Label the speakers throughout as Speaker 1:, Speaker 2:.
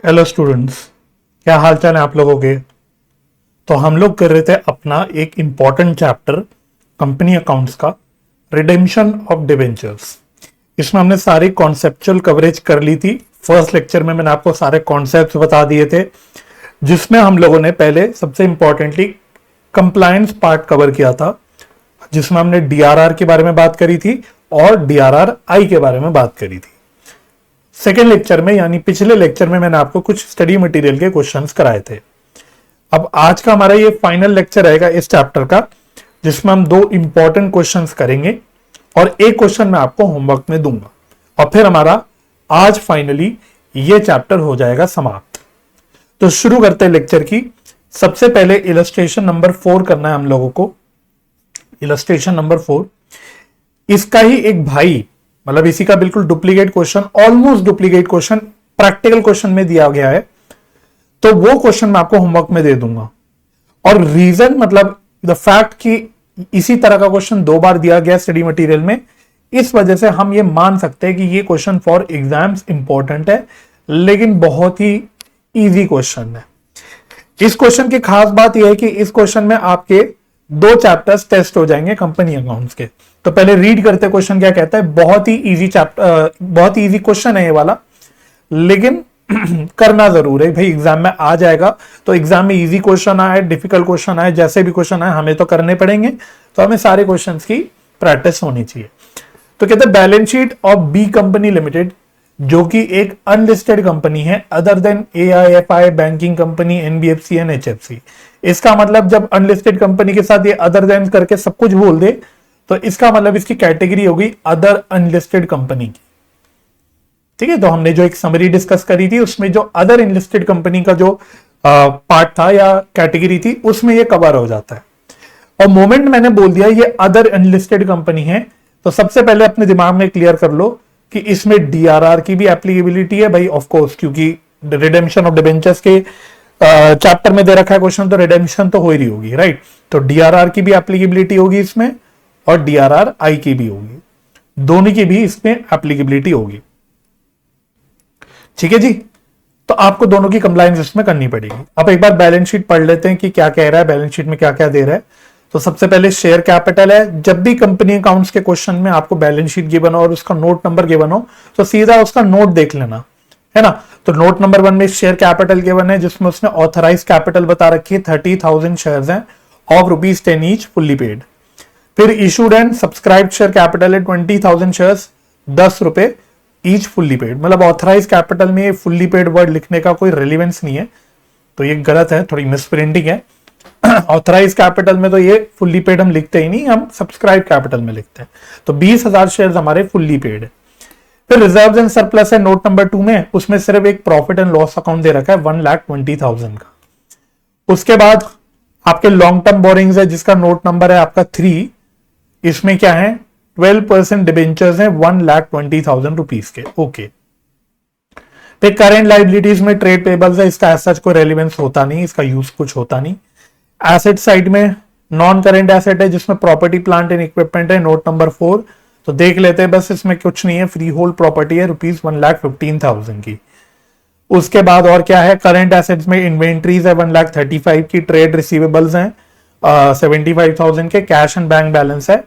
Speaker 1: Hello students, क्या हाल चाल है आप लोगों के। तो हम लोग कर रहे थे अपना एक इम्पॉर्टेंट चैप्टर कंपनी अकाउंट्स का, रिडेम्पशन ऑफ डिबेंचर्स। इसमें हमने सारी कॉन्सेप्चुअल कवरेज कर ली थी। फर्स्ट लेक्चर में मैंने आपको सारे कॉन्सेप्ट्स बता दिए थे, जिसमें हम लोगों ने पहले सबसे इंपॉर्टेंटली कंप्लायंस पार्ट कवर किया था, जिसमें हमने डीआरआर के बारे में बात करी थी और डीआरआर आई के बारे में बात करी थी। सेकेंड लेक्चर में यानी पिछले लेक्चर में मैंने आपको कुछ स्टडी मटेरियल के क्वेश्चंस कराए थे। अब आज का हमारा ये फाइनल लेक्चर रहेगा इस चैप्टर का, जिसमें हम दो इंपॉर्टेंट क्वेश्चंस करेंगे और एक क्वेश्चन मैं आपको होमवर्क में दूंगा, और फिर हमारा आज फाइनली ये चैप्टर हो जाएगा समाप्त। तो शुरू करते हैं लेक्चर की। सबसे पहले इलस्ट्रेशन नंबर 4 करना है हम लोगों को। इलस्ट्रेशन नंबर 4, इसका ही एक भाई, मतलब इसी का बिल्कुल duplicate question, almost duplicate question practical question में दिया गया है, तो वो क्वेश्चन मैं आपको होमवर्क में दे दूंगा। और रीजन मतलब द फैक्ट कि इसी तरह का क्वेश्चन 2 बार दिया गया स्टडी मटेरियल में, इस वजह से हम ये मान सकते हैं कि ये क्वेश्चन फॉर एग्जाम्स इंपॉर्टेंट है, लेकिन बहुत ही इजी क्वेश्चन है। इस क्वेश्चन की खास बात यह है कि इस क्वेश्चन में आपके 2 चैप्टर्स टेस्ट हो जाएंगे कंपनी अकाउंट्स के। तो पहले रीड करते क्वेश्चन क्या कहता है। बहुत ही इजी चैप्टर, बहुत ही इजी क्वेश्चन है ये वाला, लेकिन करना जरूर है भाई, एग्जाम में आ जाएगा। तो एग्जाम में इजी क्वेश्चन आए, डिफिकल्ट क्वेश्चन आए, जैसे भी क्वेश्चन आए हमें तो करने पड़ेंगे। तो हमें सारे क्वेश्चंस की प्रैक्टिस होनी चाहिए। तो कहते हैं balance sheet of B company limited, जो कि एक अनलिस्टेड कंपनी है other than AIFI, banking company, NBFC and HFC। इसका मतलब जब अनलिस्टेड कंपनी के साथ ये अदर देन करके सब कुछ बोल दे, तो इसका मतलब इसकी कैटेगरी होगी अदर अनलिस्टेड कंपनी की। ठीक है, तो हमने जो एक समरी डिस्कस करी थी उसमें जो अदर अनलिस्टेड कंपनी का जो पार्ट था या कैटेगरी थी, उसमें ये कवर हो जाता है। और मोमेंट मैंने बोल दिया ये अदर अनलिस्टेड कंपनी है, तो सबसे पहले अपने दिमाग में क्लियर कर लो कि इसमें DRR की भी एप्लीकेबिलिटी है भाई, ऑफ कोर्स, क्योंकि रिडेम्पशन ऑफ डिबेंचर्स के चैप्टर में दे रखा है क्वेश्चन, तो रिडेम्पशन तो हो ही रही होगी, राइट। तो DRR की भी एप्लीकेबिलिटी होगी इसमें, और DRR आई की भी होगी, दोनों की भी इसमें एप्लीकेबिलिटी होगी। ठीक है जी, तो आपको दोनों की कंप्लायंस इसमें करनी पड़ेगी। अब एक बार बैलेंस शीट पढ़ लेते हैं कि क्या कह रहा है, बैलेंस शीट में क्या क्या दे रहा है। तो सबसे पहले शेयर कैपिटल है। जब भी कंपनी अकाउंट्स के क्वेश्चन में आपको बैलेंस शीट गिवन हो और उसका नोट नंबर गिवन हो, तो सीधा उसका नोट देख लेना, है ना। तो नोट नंबर 1 में शेयर कैपिटल गिवन है, जिसमें उसने ऑथराइज कैपिटल बता रखी है 30,000 शेयर्स हैं ऑफ ₹10 ईच फुल्ली पेड। फिर issued and subscribed share capital है 20,000 शेयर्स, ₹10 ईच फुल्ली पेड। मतलब ऑथराइज कैपिटल में फुल्ली पेड वर्ड लिखने का कोई रेलिवेंस नहीं है, तो ये गलत है, थोड़ी मिसप्रिंटिंग है। ऑथराइज कैपिटल में तो ये फुल्ली पेड हम लिखते ही नहीं, हम सब्सक्राइब कैपिटल में लिखते हैं। तो 20,000 शेयर्स हमारे फुल्ली पेड है। फिर रिजर्व एंड सरप्लस है नोट नंबर 2 में, उसमें सिर्फ एक प्रॉफिट एंड लॉस अकाउंट दे रखा है 1,20,000 का। उसके बाद आपके लॉन्ग टर्म बोरिंग्स है, जिसका नोट नंबर है आपका 3। इसमें क्या है, 12% डिबेंचर्स हैं 1,20,000 रुपीज के। ओके। फिर करेंट लाइबिलिटीज में ट्रेड पेबल्स है, इसका ऐसा कोई रेलिवेंस होता नहीं, इसका यूज कुछ होता नहीं। एसेट साइड में नॉन करेंट एसेट है, जिसमें प्रॉपर्टी प्लांट एंड इक्विपमेंट है, नोट नंबर 4। तो देख लेते हैं, बस इसमें कुछ नहीं है, फ्री होल्ड प्रॉपर्टी है ₹1,15,000 की। उसके बाद और क्या है, करंट एसेट्स में इन्वेंट्रीज है 1,35,000 की, ट्रेड रिसीवेबल्स हैं 75,000 के, कैश एंड बैंक बैलेंस है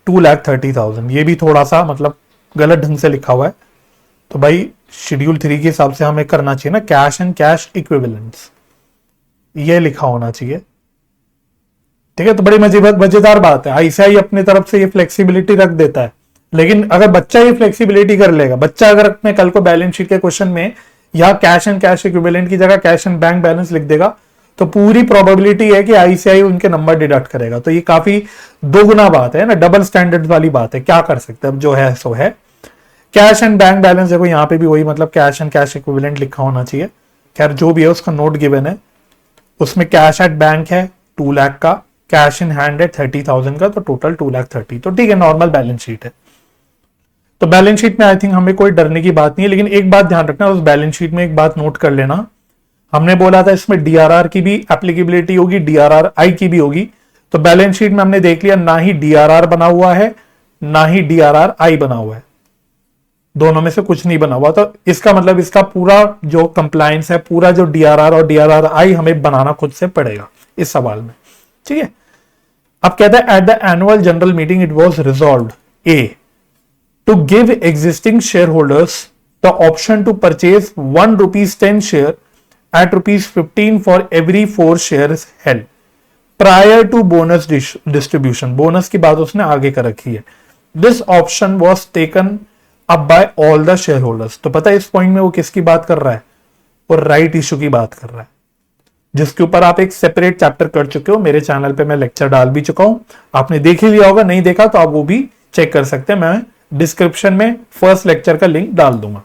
Speaker 1: 2,30,000। ये भी थोड़ा सा मतलब गलत ढंग से लिखा हुआ है, तो भाई शेड्यूल 3 के हिसाब से हमें करना चाहिए ना, कैश एंड कैश इक्विवेलेंट्स, ये लिखा होना चाहिए। ठीक है, तो बड़ी मजेदार बात है, ICAI अपनी तरफ से ये फ्लेक्सिबिलिटी रख देता है। लेकिन अगर बच्चा ये फ्लेक्सिबिलिटी कर लेगा, बच्चा अगर अपने कल को बैलेंस शीट के क्वेश्चन में या कैश एंड कैश इक्विवेलेंट की जगह कैश एंड बैंक बैलेंस लिख देगा, तो पूरी प्रोबेबिलिटी है कि ICAI उनके नंबर डिडक्ट करेगा। तो ये काफी दोगुना बात है ना, डबल स्टैंडर्ड वाली बात है। क्या कर सकते हैं, अब जो है सो है। कैश एंड बैंक बैलेंस देखो यहाँ पे भी वही, मतलब कैश एंड कैश इक्विवेलेंट लिखा होना चाहिए। खैर जो भी है, उसका नोट गिवन है, उसमें कैश एट बैंक है 2 लाख का, कैश इन हैंड है 30,000 का, तो टोटल 2,30,000। तो ठीक है, नॉर्मल बैलेंस शीट है। तो बैलेंस शीट में आई थिंक हमें कोई डरने की बात नहीं है, लेकिन एक बात ध्यान रखना, उस बैलेंस शीट में एक बात नोट कर लेना, हमने बोला था इसमें DRR की भी एप्लीकेबिलिटी होगी, DRR आई की भी होगी। तो बैलेंस शीट में हमने देख लिया, ना ही DRR बना हुआ है ना ही DRR आई बना हुआ है। दोनों में से कुछ नहीं बना हुआ, तो इसका मतलब इसका पूरा जो कंप्लायंस है, पूरा जो डीआरआर और डीआरआरआई हमें बनाना खुद से पड़ेगा इस सवाल में, ठीक है। अब कहता है at the annual general meeting it was resolved a to give existing share holders the option to purchase ₹1 share at ₹15 for every 4 shares held prior to bonus distribution. Bonus की बात उसने आगे कर रखी है. This option was taken up by all the shareholders. तो पता है इस पॉइंट में वो किसकी बात कर रहा है? वो राइट इशू की बात कर रहा है, जिसके ऊपर आप एक सेपरेट चैप्टर कर चुके हो. मेरे चैनल पे मैं लेक्चर डाल भी चुका हूं, आपने देख ही लिया होगा. नहीं देखा तो आप वो भी चेक कर सकते हैं. मैं डिस्क्रिप्शन में फर्स्ट लेक्चर का लिंक डाल दूंगा,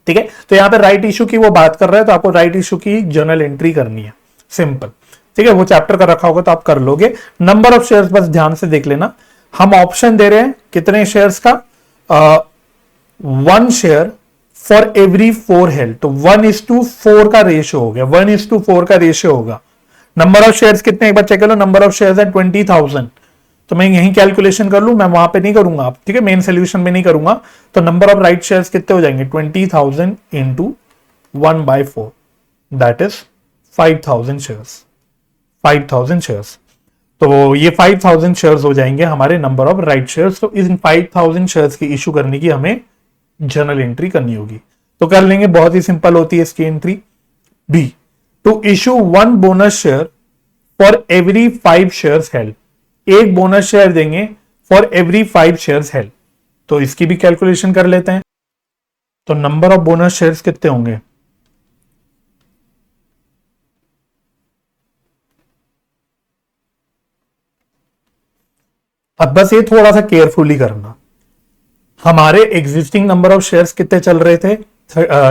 Speaker 1: ठीक है. तो यहां पे राइट इशू की वो बात कर रहा है, तो आपको राइट इशू की जर्नल एंट्री करनी है, सिंपल, ठीक है. वो चैप्टर का रखा होगा तो आप कर लोगे. नंबर ऑफ शेयर्स बस ध्यान से देख लेना. हम ऑप्शन दे रहे हैं कितने शेयर्स का? 1 शेयर फॉर एवरी 4 हेल्ड. तो 1:4 का रेशियो हो गया, 1:4 का रेशियो होगा. नंबर ऑफ शेयर्स कितने, एक बार चेक कर लो. नंबर ऑफ शेयर्स है 20,000. तो मैं यहीं कैलकुलेशन कर लूं, मैं वहां पे नहीं करूंगा आप, ठीक है, मेन सोल्यूशन में नहीं करूंगा. तो नंबर ऑफ राइट शेयर्स कितने हो जाएंगे? 20,000 into 1/4, that is 5,000 shares. 5,000 shares. तो ये 5,000 शेयर्स हो जाएंगे हमारे नंबर ऑफ राइट शेयर्स. तो इन 5,000 शेयर्स की इशू करने की हमें जर्नल एंट्री करनी होगी. तो कर लेंगे, बहुत ही सिंपल होती है इसकी entry. B, to issue 1 bonus share for every 5 shares held. एक बोनस शेयर देंगे फॉर एवरी 5 शेयर्स हेल्ड. तो इसकी भी कैलकुलेशन कर लेते हैं. तो नंबर ऑफ बोनस शेयर्स कितने होंगे? अब बस ये थोड़ा सा केयरफुली करना. हमारे एग्जिस्टिंग नंबर ऑफ शेयर्स कितने चल रहे थे?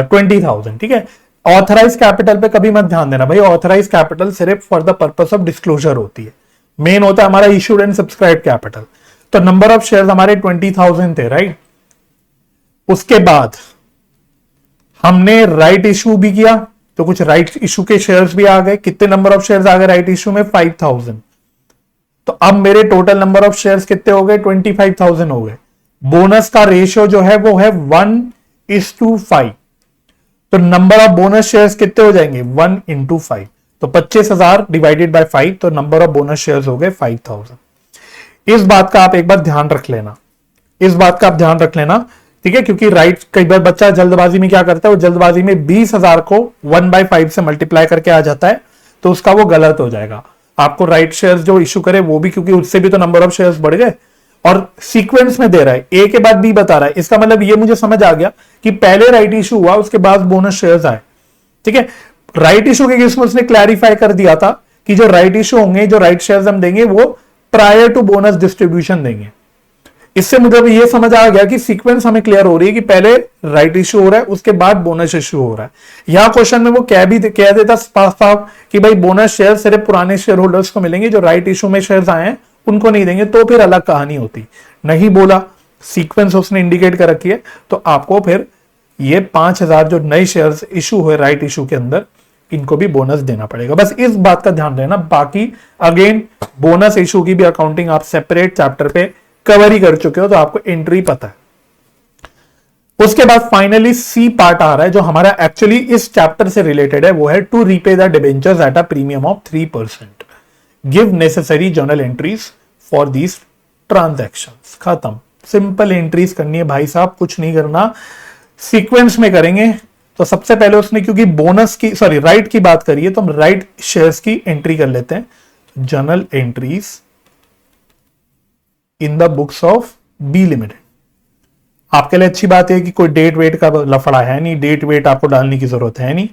Speaker 1: 20,000, ठीक है. ऑथराइज कैपिटल पे कभी मत ध्यान देना भाई. ऑथराइज कैपिटल सिर्फ for the purpose of disclosure होती है. मेन होता है हमारा इशूड एंड सब्सक्राइब कैपिटल. तो नंबर ऑफ शेयर्स हमारे 20,000 थे, राइट. उसके बाद हमने राइट इशू भी किया, तो कुछ राइट इशू के शेयर्स भी आ गए. कितने नंबर ऑफ शेयर्स आ गए राइट इशू में? 5,000. तो अब मेरे टोटल नंबर ऑफ शेयर्स कितने हो गए? 25,000 हो गए. बोनस का रेशियो जो है वो है 1:5. तो नंबर ऑफ बोनस शेयर्स कितने हो जाएंगे? 1:5. तो 25,000 डिवाइडेड बाय 5, तो नंबर ऑफ बोनस शेयर्स हो गए 5,000. इस बात का आप एक बार ध्यान रख लेना, इस बात का आप ध्यान रख लेना, ठीक है. क्योंकि राइट, कई बार बच्चा जल्दबाजी में क्या करता है, वो जल्दबाजी में 20,000 को 1/5 से मल्टीप्लाई करके आ जाता है, तो उसका वो गलत हो जाएगा. आपको राइट शेयर्स जो इशू करे वो भी, क्योंकि उससे भी तो नंबर ऑफ शेयर्स बढ़ गए, और सीक्वेंस में दे रहा है, ए के बाद बी बता रहा है. इसका मतलब ये मुझे समझ आ गया कि पहले राइट इशू हुआ, उसके बाद बोनस शेयर्स आए, ठीक है. राइट इशू के केस में उसने क्लैरिफाई कर दिया था कि जो राइट इशू होंगे, जो राइट शेयर्स हम देंगे वो प्रायर टू बोनस डिस्ट्रीब्यूशन देंगे. इससे मुझे ये समझ आ गया कि सीक्वेंस हमें क्लियर हो रही है कि पहले राइट इशू हो रहा है, उसके बाद बोनस इशू हो रहा है. यहां क्वेश्चन में वो कह देता साफ साफ कि भाई बोनस शेयर सिर्फ पुराने शेयर होल्डर्स को मिलेंगे, जो राइट इशू में शेयर्स आए हैं उनको नहीं देंगे, तो फिर अलग कहानी होती. नहीं बोला, सीक्वेंस उसने इंडिकेट कर रखी है. तो आपको फिर ये 5,000 जो नए शेयर्स इशू हुए राइट इशू के अंदर, इनको भी बोनस देना पड़ेगा. बस इस बात का ध्यान रहना. बाकी अगेन बोनस इशू की भी अकाउंटिंग आप सेपरेट चैप्टर पे कवर ही कर चुके हो, तो आपको एंट्री पता है. उसके बाद फाइनली सी पार्ट आ रहा है, जो हमारा एक्चुअली इस चैप्टर से रिलेटेड है. वो है to repay the debentures at a premium of 3%. Give necessary journal entries for these transactions. खत्म. सिंपल एंट्रीज करनी है भाई साहब, कुछ नहीं करना. सीक्वेंस में करेंगे. तो सबसे पहले उसने क्योंकि बोनस की, सॉरी, राइट की बात करी है, तो हम राइट शेयर्स की एंट्री कर लेते हैं. Journal entries in the books of B limited. आपके लिए अच्छी बात है कि कोई डेट वेट का लफड़ा है नहीं, डेट वेट आपको डालने की जरूरत है नहीं.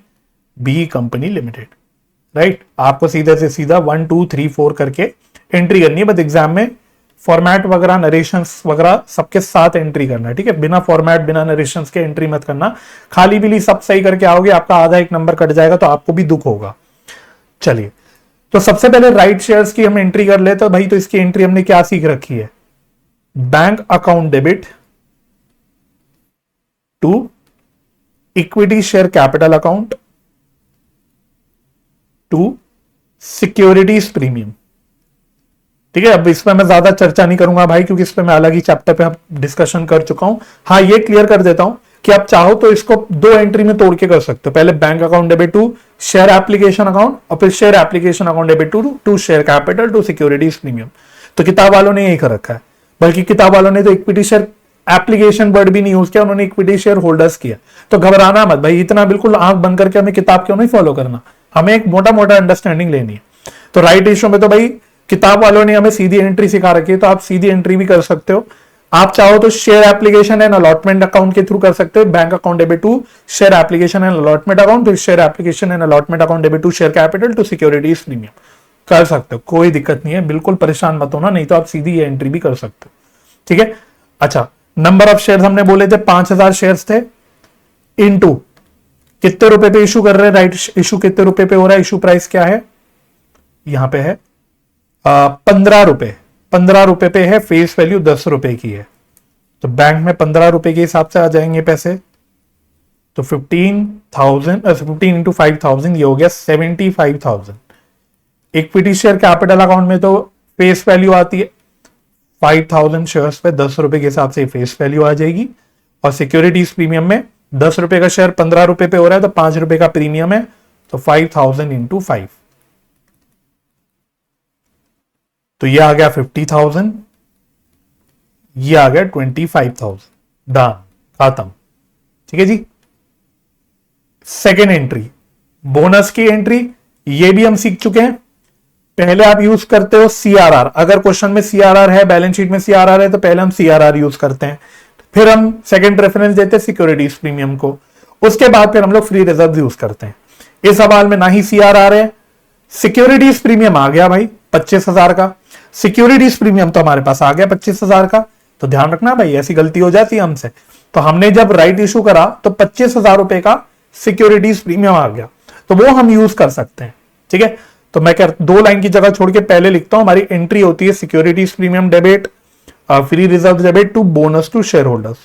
Speaker 1: B company limited, right. आपको सीधा से सीधा 1 2 3 4 करके एंट्री करनी है. बट एग्जाम में फॉर्मेट वगैरह, नरेशंस वगैरह सबके साथ एंट्री करना है, ठीक है. बिना फॉर्मेट, बिना नरेशंस के एंट्री मत करना. खाली बिली सब सही करके आओगे, आपका आधा एक नंबर कट जाएगा, तो आपको भी दुख होगा. चलिए, तो सबसे पहले राइट शेयर्स की हम एंट्री कर ले. तो भाई, तो इसकी एंट्री हमने क्या सीख रखी है? Bank account debit to equity share capital account to securities premium. ठीक है, अब इसमें मैं ज्यादा चर्चा नहीं करूंगा भाई, क्योंकि इस पे मैं अलग ही चैप्टर पे डिस्कशन कर चुका हूं। हाँ, ये क्लियर कर देता हूं कि आप चाहो तो इसको 2 एंट्री में तोड़ के कर सकते हो। पहले bank account debit to share application account, और फिर share application account debit to share capital to securities premium. तो किताब वालों ने यही कर रखा है, बल्कि किताब वालों ने तो इक्विटी शेयर एप्लीकेशन वर्ड भी नहीं यूज किया, उन्होंने इक्विटी शेयर होल्डर्स किया। तो घबराना मत भाई, इतना बिल्कुल आंख बंद करके हमें किताब क्यों नहीं फॉलो करना, हमें एक मोटा मोटा अंडरस्टैंडिंग लेनी है। तो राइट इश्यू में तो भाई किताब वालों ने हमें सीधी एंट्री सिखा रखी है, तो आप सीधी एंट्री भी कर सकते हो। आप चाहो तो share application and allotment account के थ्रू कर सकते हो, bank account debit to share application and allotment account, फिर share application and allotment account debit to share capital to securities premium, कर सकते हो, कोई दिक्कत नहीं है, बिल्कुल परेशान मत होना, नहीं तो आप सीधी ये एंट्री भी कर सकते हो। ठीक है, अच्छा, नंबर ऑफ शेयर हमने बोले थे 5000 शेयर्स थे, इनटू कितने रुपए पे इशू कर रहे हैं, राइट इशू कितने रुपए पे हो रहा है, इशू प्राइस क्या है, यहां पे है 15 रुपए, 15 रुपए पे है, फेस वैल्यू 10 रुपए की है, तो बैंक में 15 रुपए के हिसाब से आ जाएंगे पैसे। तो 15 इंटू 5000 ये हो गया 75,000। इक्विटी शेयर कैपिटल अकाउंट में तो फेस वैल्यू आती है 5000 शेयर्स पे 10 रुपए के हिसाब से फेस वैल्यू आ जाएगी, और सिक्योरिटीज प्रीमियम में 10 रुपए का शेयर 15 रुपए पे हो रहा है, तो 5 रुपए का प्रीमियम है, तो 5000 इंटू 5, तो ये आ गया 50,000, ये आ गया 25,000, डन, खत्म। ठीक है जी। सेकेंड एंट्री, बोनस की एंट्री, ये भी हम सीख चुके हैं। पहले आप यूज करते हो सीआरआर, अगर क्वेश्चन में सीआरआर है, बैलेंस शीट में सीआरआर है, तो पहले हम सीआरआर यूज करते हैं, फिर हम सेकंड प्रेफरेंस देते हैं सिक्योरिटीज प्रीमियम को, उसके बाद फिर हम लोग फ्री रिजर्व यूज करते हैं। इस सवाल में ना ही सीआरआर है, सिक्योरिटीज प्रीमियम आ गया भाई 25,000 का, सिक्योरिटीज प्रीमियम तो हमारे पास आ गया 25,000 का, तो ध्यान रखना भाई, ऐसी गलती हो जाती है हमसे। तो हमने जब राइट इशू करा तो 25,000 रुपए का सिक्योरिटीज प्रीमियम आ गया, तो वो हम यूज कर सकते हैं। ठीक है, तो मैं क्या 2 लाइन की जगह छोड़ के पहले लिखता हूं, हमारी एंट्री होती है securities premium debit, free reserve debit to bonus to share holders.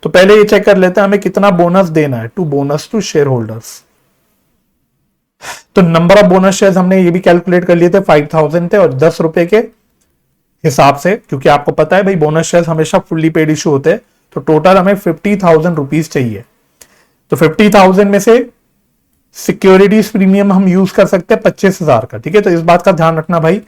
Speaker 1: तो पहले ये चेक कर लेते हैं हमें कितना बोनस देना है, to bonus to share holders. तो नंबर ऑफ बोनस शेयर्स हमने ये भी कैलकुलेट कर लिए थे, 5000 थे, और 10 रुपए के हिसाब से, क्योंकि आपको पता है भाई बोनस शेयर्स हमेशा फुल्ली पेड इशू होते हैं, तो टोटल हमें 50,000 रुपीज चाहिए। तो 50,000 में से सिक्योरिटीज प्रीमियम हम यूज कर सकते हैं 25,000 का। ठीक है, तो इस बात का ध्यान रखना भाई।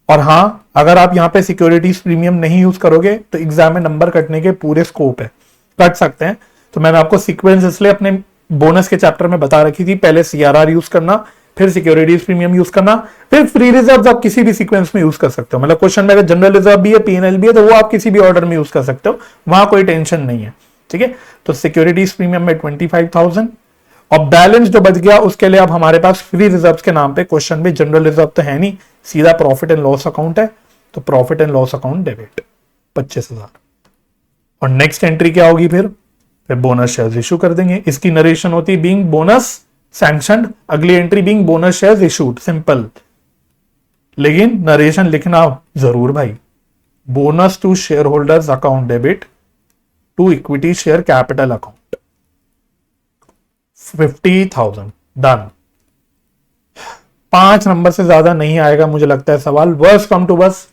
Speaker 1: और हाँ, अगर आप यहां पे सिक्योरिटीज प्रीमियम नहीं यूज करोगे तो एग्जाम में नंबर कटने के पूरे स्कोप है, कट सकते हैं। तो मैंने आपको सीक्वेंस इसलिए अपने बोनस के चैप्टर में बता रखी थी, पहले सीआरआर यूज करना, फिर सिक्योरिटीज प्रीमियम यूज करना, फिर फ्री रिजर्व आप किसी भी सीक्वेंस में यूज कर सकते हो। मतलब क्वेश्चन में अगर जनरल रिजर्व भी है, पीएनएल भी है, तो वो आप किसी भी ऑर्डर में यूज कर सकते हो, वहां कोई टेंशन नहीं है। ठीक है, तो सिक्योरिटीज प्रीमियम में 25,000, और बैलेंस जो बच गया उसके लिए अब हमारे पास फ्री रिजर्व के नाम पे, क्वेश्चन में जनरल रिजर्व तो है नहीं, सीधा प्रॉफिट एंड लॉस अकाउंट है, तो profit and loss account debit 25,000। और नेक्स्ट एंट्री क्या होगी, फिर बोनस शेयर्स इशू कर देंगे। इसकी नरेशन होती है बीइंग बोनस सैंक्शनड, अगली entry being bonus shares issued, simple, लेकिन नरेशन लिखना जरूर भाई, bonus to share holders account debit to equity share capital account 50,000, done. 5 number से ज्यादा नहीं आएगा मुझे लगता है सवाल, वर्स कम टू बस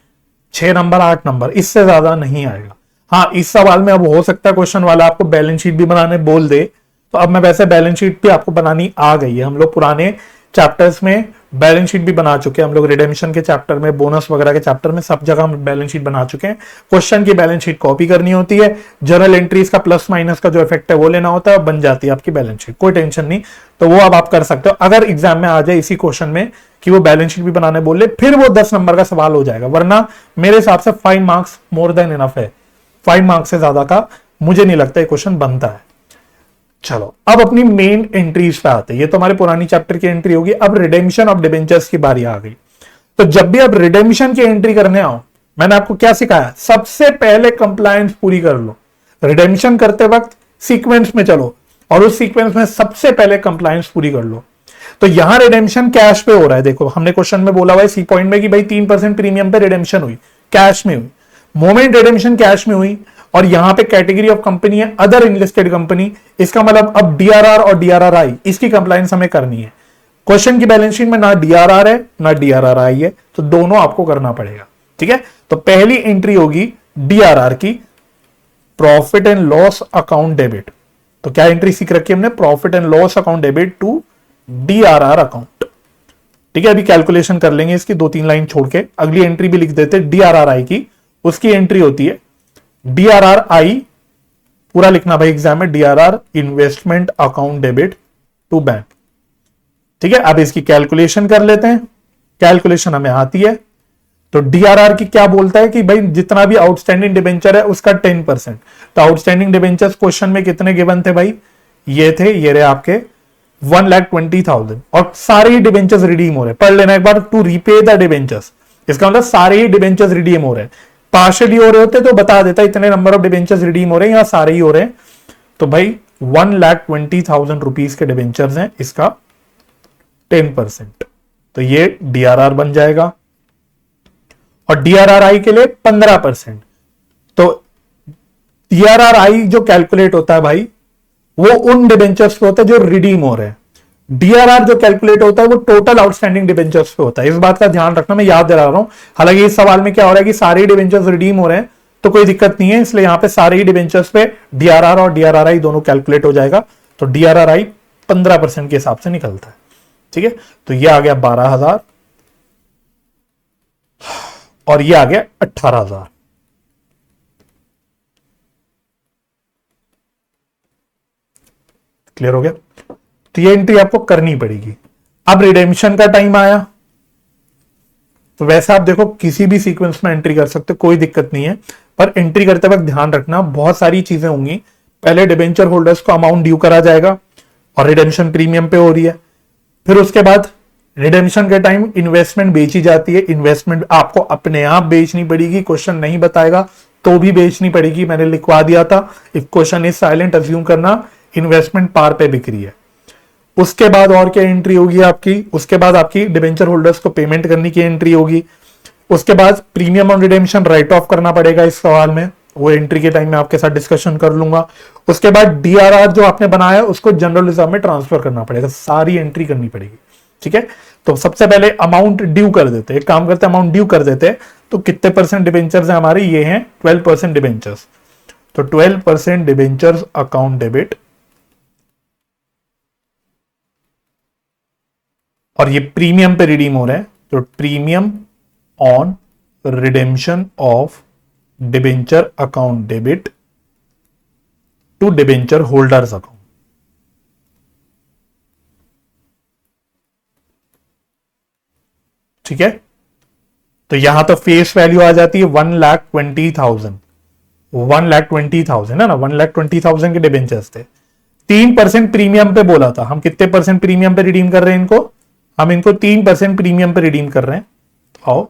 Speaker 1: 6 नंबर 8 नंबर, इससे ज्यादा नहीं आएगा। हाँ, इस सवाल में अब हो सकता है क्वेश्चन वाला आपको बैलेंस शीट भी बनाने बोल दे, तो अब मैं वैसे बैलेंस शीट भी आपको बनानी आ गई है, हम लोग पुराने चैप्टर्स में बैलेंस शीट भी बना चुके हैं, हम लोग रिडेम्पशन के चैप्टर में, बोनस वगैरह के चैप्टर में, सब जगह हम बैलेंस शीट बना चुके हैं। क्वेश्चन की बैलेंस शीट कॉपी करनी होती है, जर्नल एंट्रीज का प्लस माइनस का जो इफेक्ट है वो लेना होता है, बन जाती है आपकी बैलेंस शीट, कोई टेंशन नहीं। तो वो अब आप कर सकते हो, अगर एग्जाम में आ जाए इसी क्वेश्चन में कि वो बैलेंस शीट भी बनाने बोले, फिर वो 10 नंबर का सवाल हो जाएगा, वरना मेरे हिसाब से 5 मार्क्स मोर देन इनफ है, 5 मार्क्स से ज्यादा का मुझे नहीं लगता ये क्वेश्चन बनता है। चलो अब अपनी मेन एंट्रीज पे आते हैं, ये तो हमारे पुरानी चैप्टर की एंट्री होगी। अब रिडेम्पशन ऑफ डिबेंचर्स की बारी आ गई। तो जब भी आप रिडेम्पशन की एंट्री करने आओ, मैंने आपको क्या सिखाया, सबसे पहले कंप्लायंस पूरी कर लो। रिडेम्पशन करते वक्त सीक्वेंस में चलो, और उस सीक्वेंस में सबसे पहले कंप्लायंस पूरी कर लो। तो यहां रिडेम्पशन कैश पे हो रहा है, देखो हमने क्वेश्चन में बोला हुआ है सी पॉइंट में कि भाई 3% प्रीमियम पे रिडेम्पशन हुई, कैश में हुई। मोमेंट रिडेम्पशन कैश में हुई, और यहां पे कैटेगरी ऑफ कंपनी है अदर इनलिस्टेड कंपनी, इसका मतलब अब डीआरआर और डीआरआरआई, इसकी कंप्लायंस हमें करनी है। क्वेश्चन की बैलेंस शीट में ना डीआरआर है ना डीआरआरआई है, तो दोनों आपको करना पड़ेगा। ठीक है, तो पहली एंट्री होगी डीआरआर की, profit and loss account debit. तो क्या एंट्री सीख रखी है हमने, profit and loss account debit to DRR account. ठीक है, अभी कैलकुलेशन कर लेंगे इसकी, 2-3 लाइन छोड़ के अगली एंट्री भी लिख देते हैं डीआरआरआई की। उसकी एंट्री होती है डीआरआरआई, पूरा लिखना भाई एग्जाम में, DRR investment account debit to bank. ठीक है, अब इसकी कैलकुलेशन कर लेते हैं, कैलकुलेशन हमें आती है। तो डीआरआर की क्या बोलता है कि भाई जितना भी आउटस्टैंडिंग डिबेंचर है उसका 10%। तो आउटस्टैंडिंग डिबेंचर्स क्वेश्चन में कितने गिवन थे भाई, ये थे, ये रहे आपके 1,20,000, और सारे ही डिबेंचर्स रिडीम हो रहे हैं। पढ़ लेना एक बार, टू रीपे द डिबेंचर्स, इसका मतलब सारे ही डिबेंचर्स रिडीम हो रहे हैं। पार्शियली हो रहे होते तो बता देता इतने नंबर ऑफ डिबेंचर्स रिडीम हो रहे हैं, या सारे ही हो रहे हैं। तो भाई 1,20,000 रुपीज के डिबेंचर्स हैं, इसका 10%, तो ये डीआरआर बन जाएगा। और डीआरआरआई के लिए 15%। तो डीआरआरआई जो कैलकुलेट होता है भाई, वो उन डिबेंचर्स पे होता है जो रिडीम हो रहे हैं। डीआरआर जो कैलकुलेट होता है वो टोटल आउटस्टैंडिंग डिबेंचर्स पे होता है। इस बात का ध्यान रखना, मैं याद दिला रहा हूं। हालांकि इस सवाल में क्या हो रहा है कि सारे डिबेंचर्स रिडीम हो रहे हैं तो कोई दिक्कत नहीं है, इसलिए यहां पे सारे ही डिबेंचर्स पे डीआरआर और डीआरआरआई दोनों कैलकुलेट हो जाएगा। तो डीआरआरआई 15% के हिसाब से निकलता है। ठीक है, तो ये आ गया 12,000 और ये आ गया 18,000। क्लियर हो गया, तो ये एंट्री आपको करनी पड़ेगी। अब रिडेम्पशन का टाइम आया, तो वैसे आप देखो किसी भी सीक्वेंस में एंट्री कर सकते हो, कोई दिक्कत नहीं है, पर एंट्री करते वक्त ध्यान रखना बहुत सारी चीजें होंगी। पहले डिबेंचर होल्डर्स को अमाउंट ड्यू करा जाएगा और रिडेम्पशन प्रीमियम पे हो रही है। फिर उसके बाद रिडेम्पशन के टाइम इन्वेस्टमेंट बेची जाती है, इन्वेस्टमेंट आपको अपने आप बेचनी पड़ेगी, क्वेश्चन नहीं बताएगा तो भी बेचनी पड़ेगी, मैंने लिखवा दिया था। If question is silent assume करना इन्वेस्टमेंट पार पे बिक रही है। उसके बाद और क्या एंट्री होगी आपकी, उसके बाद आपकी डिबेंचर होल्डर्स को पेमेंट करने की एंट्री होगी। उसके बाद premium on redemption right of करना पड़ेगा इस सवाल में, वो एंट्री के टाइम में आपके साथ डिस्कशन कर लूंगा। उसके बाद डीआरआर जो आपने बनाया है उसको जनरल रिजर्व में ट्रांसफर करना पड़ेगा, सारी एंट्री करनी पड़ेगी। ठीक है, तो सबसे पहले अमाउंट ड्यू कर देते हैं, एक काम करते हैं अमाउंट ड्यू कर देते हैं। तो कितने परसेंट डिबेंचर्स है हमारे, ये हैं 12% डिबेंचर्स। तो 12% डिबेंचर्स अकाउंट डेबिट, और ये प्रीमियम पे रिडीम हो रहे हैं, तो premium on redemption of debenture account debit to debenture holders account. ठीक है, तो यहां तो फेस वैल्यू आ जाती है 1,20,000, 1,20,000 है ना, 1,20,000 के डिबेंचर्स थे। 3% प्रीमियम पे बोला था, हम कितने परसेंट प्रीमियम पे रिडीम कर रहे हैं इनको, हम इनको 3% प्रीमियम पे रिडीम कर रहे हैं। आओ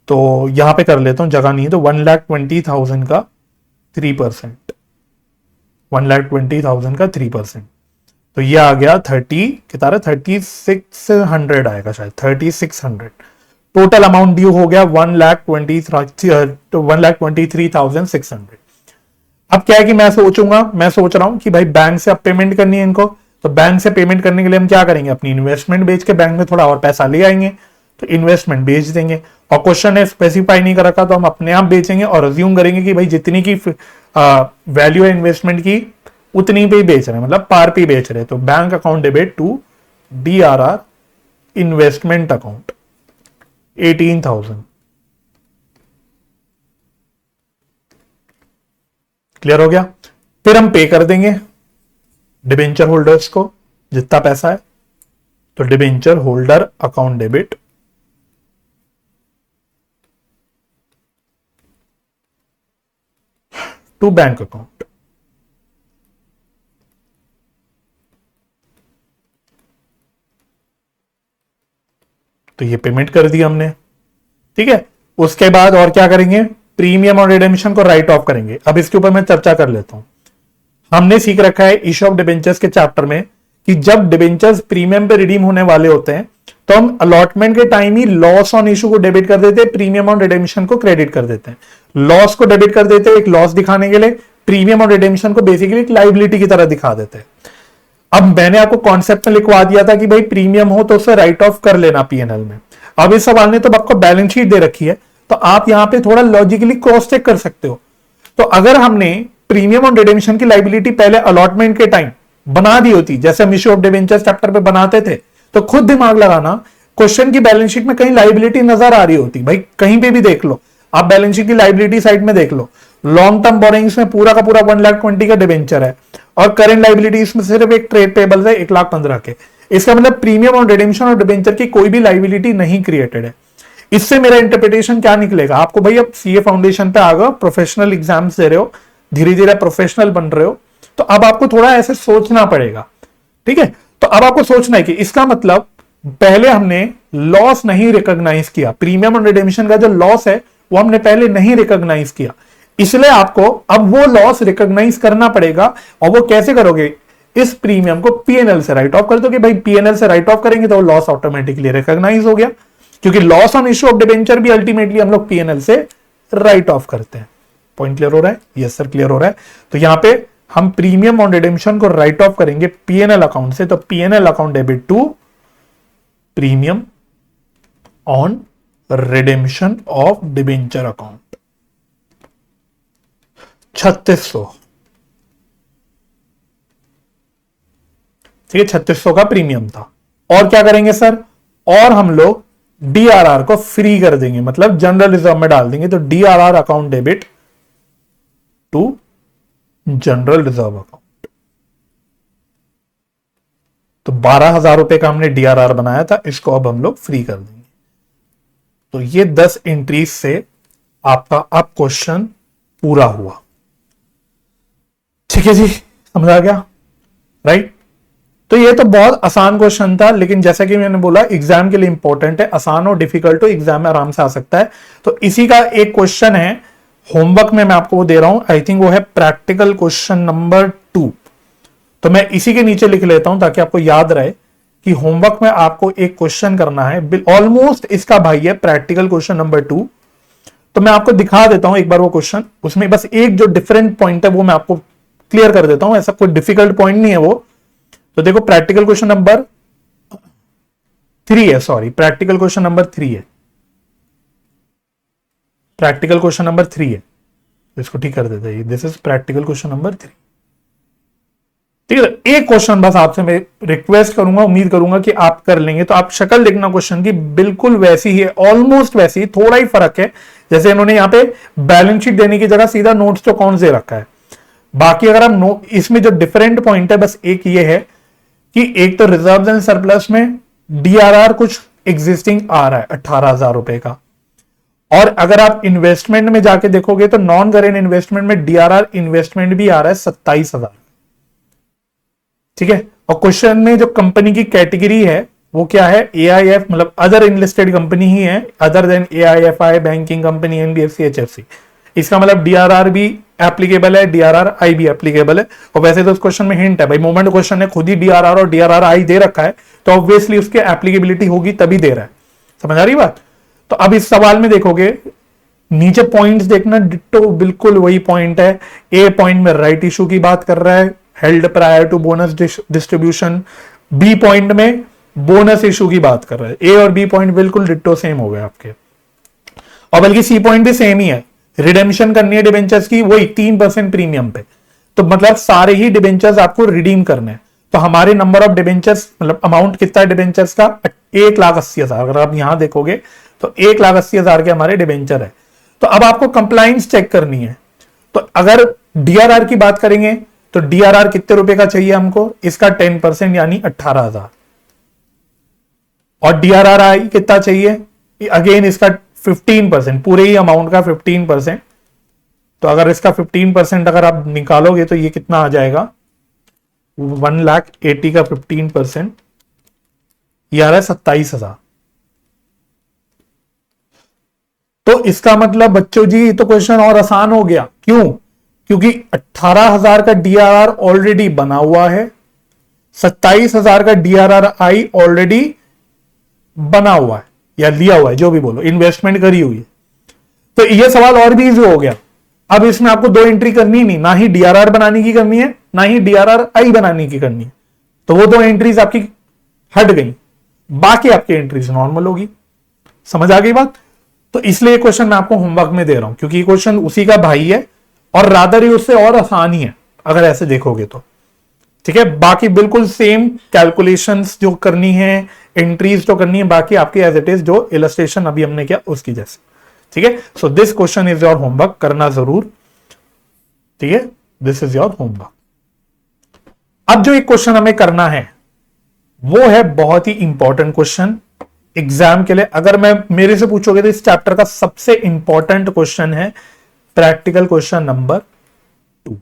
Speaker 1: तो यहां पे कर लेता हूं, जगह नहीं है, तो 1,20,000 का 3%, 1,20,000 का 3%, तो ये आ गया 30 कितना रहा, 3,600 आएगा शायद, 3,600। टोटल अमाउंट ड्यू हो गया 1,23,600। अब क्या है कि मैं सोच रहा हूं कि भाई बैंक से अब पेमेंट करनी है इनको, तो बैंक से पेमेंट करने के लिए हम क्या करेंगे, अपनी इन्वेस्टमेंट बेच के बैंक में थोड़ा और पैसा ले आएंगे, तो इन्वेस्टमेंट बेच देंगे। और क्वेश्चन ने स्पेसिफाई नहीं कर रखा तो हम अपने आप बेचेंगे और अज्यूम करेंगे कि भाई जितनी की वैल्यू है इन्वेस्टमेंट की उतनी पे ही बेच रहे हैं, मतलब पार पे बेच रहे हैं। तो bank account debit to DRR investment account 18,000। Clear हो गया, फिर हम पे कर देंगे डिबेंचर होल्डर्स को जितना पैसा है। तो debenture holder account debit to bank account. तो ये पेमेंट कर दी हमने। ठीक है, उसके बाद और क्या करेंगे, प्रीमियम और रिडेम्पशन को राइट ऑफ करेंगे। अब इसके ऊपर मैं चर्चा कर लेता हूं। हमने सीख रखा है इश्यू ऑफ डिबेंचर्स के चैप्टर में कि जब डिबेंचर्स प्रीमियम पे रिडीम होने वाले होते हैं तो हम अलॉटमेंट के time he loss on issue को डेबिट कर देते हैं, प्रीमियम ऑन रिडेम्पशन को क्रेडिट कर देते हैं। लॉस को डेबिट कर देते हैं एक लॉस दिखाने के लिए, प्रीमियम और रिडेम्पशन को बेसिकली एक लाइबिलिटी की तरह दिखा देते हैं। अब मैंने आपको कॉन्सेप्ट में लिखवा दिया था कि भाई प्रीमियम हो तो उसे राइट ऑफ कर लेना पीएनएल में, अब इस सवाल ने तो आपको बैलेंस शीट दे रखी है, तो आप यहां पे थोड़ा लॉजिकली क्रॉस चेक कर सकते हो। तो अगर हमने प्रीमियम ऑन रिडेम्पशन की लाइबिलिटी पहले अलॉटमेंट के टाइम बना दी होती, जैसे हम इश्यू ऑफ डिबेंचर्स चैप्टर पे बनाते थे, तो खुद दिमाग लगाना, क्वेश्चन की बैलेंस शीट में कहीं लाइबिलिटी नजर आ रही होती, भाई कहीं पे भी देख लो आप, बैलेंस शीट की लाइबिलिटी साइड में देख लो, लॉन्ग टर्म बोरिंग्स में पूरा का पूरा 1,20,000 का डिबेंचर है और करेंट लाइबिलिटीज में सिर्फ एक ट्रेड पेबल है 1,15,000 के। इसका मतलब प्रीमियम ऑन रिडेम्पशन और डिबेंचर की कोई भी लाइबिलिटी नहीं क्रिएटेड है। इससे मेरा इंटरप्रिटेशन क्या निकलेगा, आपको भाई अब सीए फाउंडेशन पे आ गए, प्रोफेशनल एग्जाम्स दे रहे हो, धीरे धीरे प्रोफेशनल बन रहे हो, तो अब आपको थोड़ा ऐसे सोचना पड़ेगा, ठीक है। तो अब आपको सोचना है कि इसका मतलब पहले हमने लॉस नहीं रिकॉग्नाइज किया, प्रीमियम ऑन रिडेम्पशन का जो लॉस है वो हमने पहले नहीं रिकॉग्नाइज किया, इसलिए आपको अब वो लॉस रिकॉग्नाइज करना पड़ेगा। और वो कैसे करोगे, इस प्रीमियम को पीएनएल से राइट ऑफ कर दोगे, भाई पीएनएल से राइट ऑफ करेंगे तो लॉस ऑटोमेटिकली रिकॉग्नाइज हो गया, क्योंकि loss on issue of debenture भी अल्टीमेटली हम लोग पीएनएल से राइट ऑफ करते हैं। पॉइंट क्लियर हो रहा है? यस सर क्लियर हो रहा है। तो यहां पे हम प्रीमियम ऑन रिडेम्पशन को राइट ऑफ करेंगे पीएनएल अकाउंट से, तो PNL account debit to premium on redemption of debenture account 3600, ठीक है, 3600 का प्रीमियम था। और क्या करेंगे सर, और हम लोग डीआरआर को फ्री कर देंगे, मतलब जनरल रिजर्व में डाल देंगे, तो DRR account debit to general reserve account. तो 12,000 रुपए का हमने डीआरआर बनाया था, इसको अब हम लोग फ्री कर देंगे। तो ये 10 एंट्रीज से आपका अब क्वेश्चन पूरा हुआ, ठीक है जी, समझा गया, राइट। तो ये तो बहुत आसान क्वेश्चन था, लेकिन जैसा कि मैंने बोला एग्जाम के लिए इंपॉर्टेंट है, आसान और डिफिकल्ट तो एग्जाम में आराम से आ सकता है। तो इसी का एक क्वेश्चन है होमवर्क में, मैं आपको वो दे रहा हूं, आई थिंक वो है प्रैक्टिकल क्वेश्चन नंबर 2। तो मैं इसी के नीचे लिख लेता हूं ताकि आपको याद रहे कि होमवर्क में आपको एक क्वेश्चन करना है, ऑलमोस्ट इसका भाई है प्रैक्टिकल क्वेश्चन नंबर 2। तो मैं आपको दिखा देता हूं एक बार वो क्वेश्चन, उसमें बस एक जो डिफरेंट पॉइंट है वो मैं आपको क्लियर कर देता हूं, ऐसा कोई डिफिकल्ट पॉइंट नहीं है वो। तो देखो प्रैक्टिकल क्वेश्चन नंबर 3 है, सॉरी प्रैक्टिकल क्वेश्चन नंबर 3 है, प्रैक्टिकल क्वेश्चन नंबर 3 है, इसको ठीक कर देते हैं, this is practical question number 3, ठीक है। एक क्वेश्चन बस आपसे मैं रिक्वेस्ट करूंगा, उम्मीद करूंगा कि आप कर लेंगे। तो आप शक्ल देखना क्वेश्चन की बिल्कुल वैसी ही है, ऑलमोस्ट वैसी ही, थोड़ा ही फर्क है, जैसे इन्होंने यहां पे बैलेंस शीट देने की जगह सीधा नोट्स टू अकाउंट्स दे रखा है। बाकी अगर हम इसमें जो डिफरेंट पॉइंट है बस एक ये है कि एक तो रिजर्व्स एंड सरप्लस में डीआरआर कुछ एग्जिस्टिंग आ रहा है 18,000 रुपए का, और अगर आप इन्वेस्टमेंट में जाके देखोगे तो नॉन करेंट इन्वेस्टमेंट में डीआरआर इन्वेस्टमेंट भी आ रहा है 27,000, ठीक है। और क्वेश्चन में जो कंपनी की कैटेगरी है वो क्या है, एआईएफ, मतलब अदर इनलिस्टेड कंपनी ही है, other than AIFI, banking company, NBFC, HFC. इसका मतलब डीआरआर भी एप्लीकेबल है, डीआरआर आई भी एप्लीकेबल है। और वैसे तो उस क्वेश्चन में हिंट है भाई, मोमेंट क्वेश्चन है, खुद ही डीआरआर और डीआरआर आई दे रखा है, तो ऑब्वियसली उसके एप्लीकेबिलिटी होगी तभी दे रहा है, समझ आ रही बात। तो अब इस सवाल में देखोगे नीचे पॉइंट्स देखना, डिट्टो बिल्कुल वही पॉइंट है। ए पॉइंट में राइट इशू की बात कर रहा है, held prior to bonus distribution. B point में बोनस इशू की बात कर रहा है। ए और बी पॉइंट बिल्कुल डिट्टो सेम हो गए आपके, और बल्कि सी पॉइंट भी सेम ही है, रिडेम्पशन करनी है डिबेंचर्स की, वही 3% प्रीमियम पे, तो मतलब सारे ही डिबेंचर्स आपको रिडीम करने हैं। तो हमारे नंबर ऑफ डिबेंचर्स, मतलब अमाउंट कितना है डिबेंचर्स का, 1,80,000। अगर आप यहां देखोगे तो 1,80,000 के हमारे डिबेंचर है। तो अब आपको कंप्लाइंस चेक करनी है। तो अगर डीआरआर की बात करेंगे तो डीआरआर कितने रुपए का चाहिए हमको, इसका 10% यानी 18,000, और डीआरआर आई कितना चाहिए, अगेन इसका 15%, पूरे ही अमाउंट का 15%। तो अगर इसका 15% अगर आप निकालोगे तो ये कितना आ जाएगा, 1,80,000 का 15% ये आ रहा है 27,000। तो इसका मतलब बच्चों जी तो क्वेश्चन और आसान हो गया, क्यों, क्योंकि 18,000 का डीआरआर ऑलरेडी बना हुआ है, 27,000 का डीआरआर आई ऑलरेडी बना हुआ है या लिया हुआ है, जो भी बोलो, इन्वेस्टमेंट करी हुई है। तो ये सवाल और भी इजी हो गया। अब इसमें आपको 2 एंट्री करनी नहीं, ना ही डीआरआर बनाने की करनी है, ना ही डीआरआर आई बनाने की करनी है। तो वो 2 एंट्रीज आपकी हट गई, बाकी आपकी एंट्रीज नॉर्मल होगी। समझ आ गई बात? तो इसलिए क्वेश्चन मैं आपको होमवर्क में दे रहा हूं, क्योंकि क्वेश्चन उसी का भाई है और रादर ही उससे और आसान ही है अगर ऐसे देखोगे तो। ठीक है, बाकी बिल्कुल सेम कैलकुलेशंस जो करनी है, एंट्रीज जो करनी है, बाकी आपकी एज इट इज जो इलस्ट्रेशन अभी हमने किया उसकी जैसे। ठीक है, so this question is your homework, करना जरूर। ठीक है, दिस इज योर होमवर्क। अब जो एक क्वेश्चन हमें करना है वो है बहुत ही इंपॉर्टेंट क्वेश्चन एग्जाम के लिए। अगर मैं मेरे से पूछोगे तो इस चैप्टर का सबसे इंपॉर्टेंट क्वेश्चन है प्रैक्टिकल क्वेश्चन नंबर 2,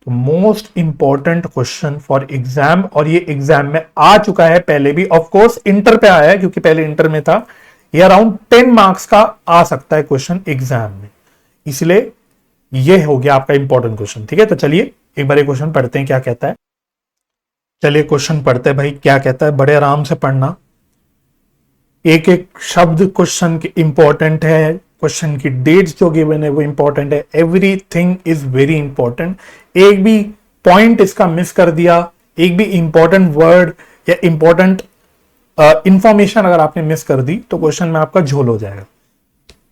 Speaker 1: तो most important question for exam, और ये एग्जाम में आ चुका है पहले भी, ऑफ कोर्स इंटर पे आया है क्योंकि पहले इंटर में था। ये अराउंड 10 मार्क्स का आ सकता है क्वेश्चन एग्जाम में, इसलिए ये हो गया आपका इंपॉर्टेंट क्वेश्चन। ठीक है, तो चलिए एक बार ये क्वेश्चन पढ़ते हैं क्या कहता है। चलिए क्वेश्चन पढ़ते हैं भाई, क्या कहता है, बड़े आराम से पढ़ना, एक एक शब्द क्वेश्चन के इंपॉर्टेंट है, क्वेश्चन की डेट्स जो गिवन है वो इंपॉर्टेंट है, एवरीथिंग इज वेरी इंपॉर्टेंट। एक भी पॉइंट इसका मिस कर दिया, एक भी इंपॉर्टेंट वर्ड या इंपॉर्टेंट इंफॉर्मेशन अगर आपने मिस कर दी तो क्वेश्चन में आपका झोल हो जाएगा।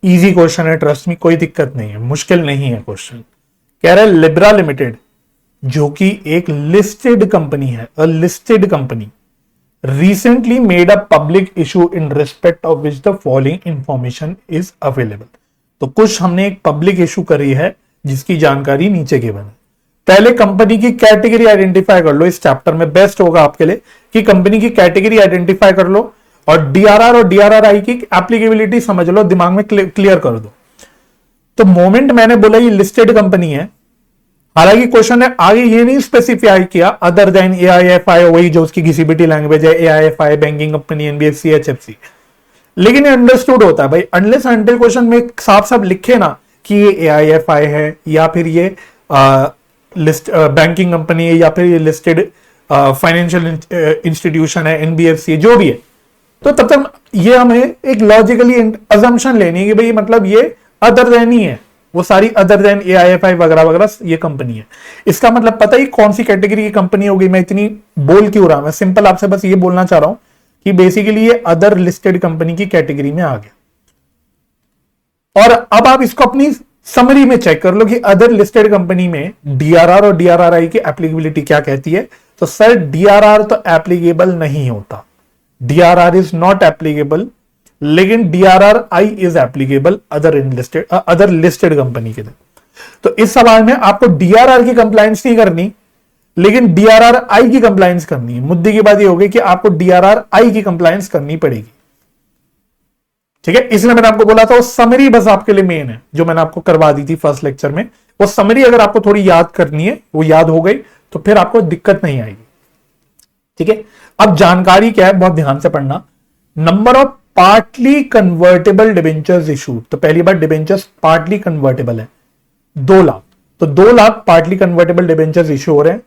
Speaker 1: इजी क्वेश्चन है, ट्रस्ट में, कोई दिक्कत नहीं है, मुश्किल नहीं है क्वेश्चन। कह रहा है लिब्रा लिमिटेड जो कि एक लिस्टेड कंपनी है, a listed company, recently made a public issue in respect of which the following information is available। तो कुछ हमने एक पब्लिक इशू करी है जिसकी जानकारी नीचे गिवन है। पहले कंपनी की कैटेगरी आइडेंटिफाई कर लो, इस चैप्टर में बेस्ट होगा आपके लिए कि कंपनी की कैटेगरी आइडेंटिफाई कर लो और डीआरआर और डीआरआरआई की एप्लीकेबिलिटी समझ लो, दिमाग में क्लियर कर दो। तो मोमेंट मैंने बोला ये लिस्टेड कंपनी है, हालांकि क्वेश्चन ने आगे ये नहीं स्पेसिफाई किया अदर देन एआईएफआई, वही जो उसकी घिसीपिटी लैंग्वेज है, एआईएफआई, बैंकिंग कंपनी, एनबीएफसी, एचएफसी, लेकिन ये अंडरस्टूड होता है भाई, अनलेस अनटिल क्वेश्चन में साफ साफ लिखे ना कि ये एआईएफआई है या फिर ये लिस्ट बैंकिंग कंपनी है या फिर ये लिस्टेड फाइनेंशियल इंस्टीट्यूशन है, एनबीएफसी, जो भी है, तो तब तक ये हमें एक लॉजिकली अजम्पशन लेनी है कि भाई मतलब ये अदर देन ही है, वो सारी अदर देन एआईएफआई वगैरह वगैरह ये कंपनी है। इसका मतलब पता ही कौन सी कैटेगरी की कंपनी होगी, मैं इतनी बोल क्यों रहा हूं, मैं सिंपल आपसे बस ये बोलना चाह रहा हूं कि बेसिकली ये अदर लिस्टेड कंपनी की कैटेगरी में आ गया। और अब आप इसको अपनी समरी में चेक कर लो कि अदर लिस्टेड कंपनी में डीआरआर और डीआरआरआई की एप्लीकेबिलिटी क्या कहती है। तो सर डीआरआर तो एप्लीकेबल नहीं होता, डीआरआर इज नॉट एप्लीकेबल, लेकिन DRRI is applicable other listed company के लिए। तो इस सवाल में आपको डीआरआर की कंप्लायंस नहीं करनी, लेकिन डीआरआरआई की कंप्लायंस करनी है। मुद्दे की बात ये होगी कि आपको डीआरआरआई की कंप्लायंस करनी पड़ेगी। ठीक है, इसलिए मैंने आपको बोला था वो समरी बस आपके लिए मेन है, जो मैंने आपको करवा दी थी फर्स्ट लेक्चर में। वो समरी अगर आपको थोड़ी याद करनी है, वो याद हो गई तो फिर आपको दिक्कत नहीं आएगी। ठीक है, अब जानकारी क्या है बहुत ध्यान से पढ़ना। Number of partly convertible debentures issued, तो पहली बार डिबेंचर्स पार्टली कन्वर्टेबल है 2 लाख, तो 2 lakh partly convertible debentures issue हो रहे हैं।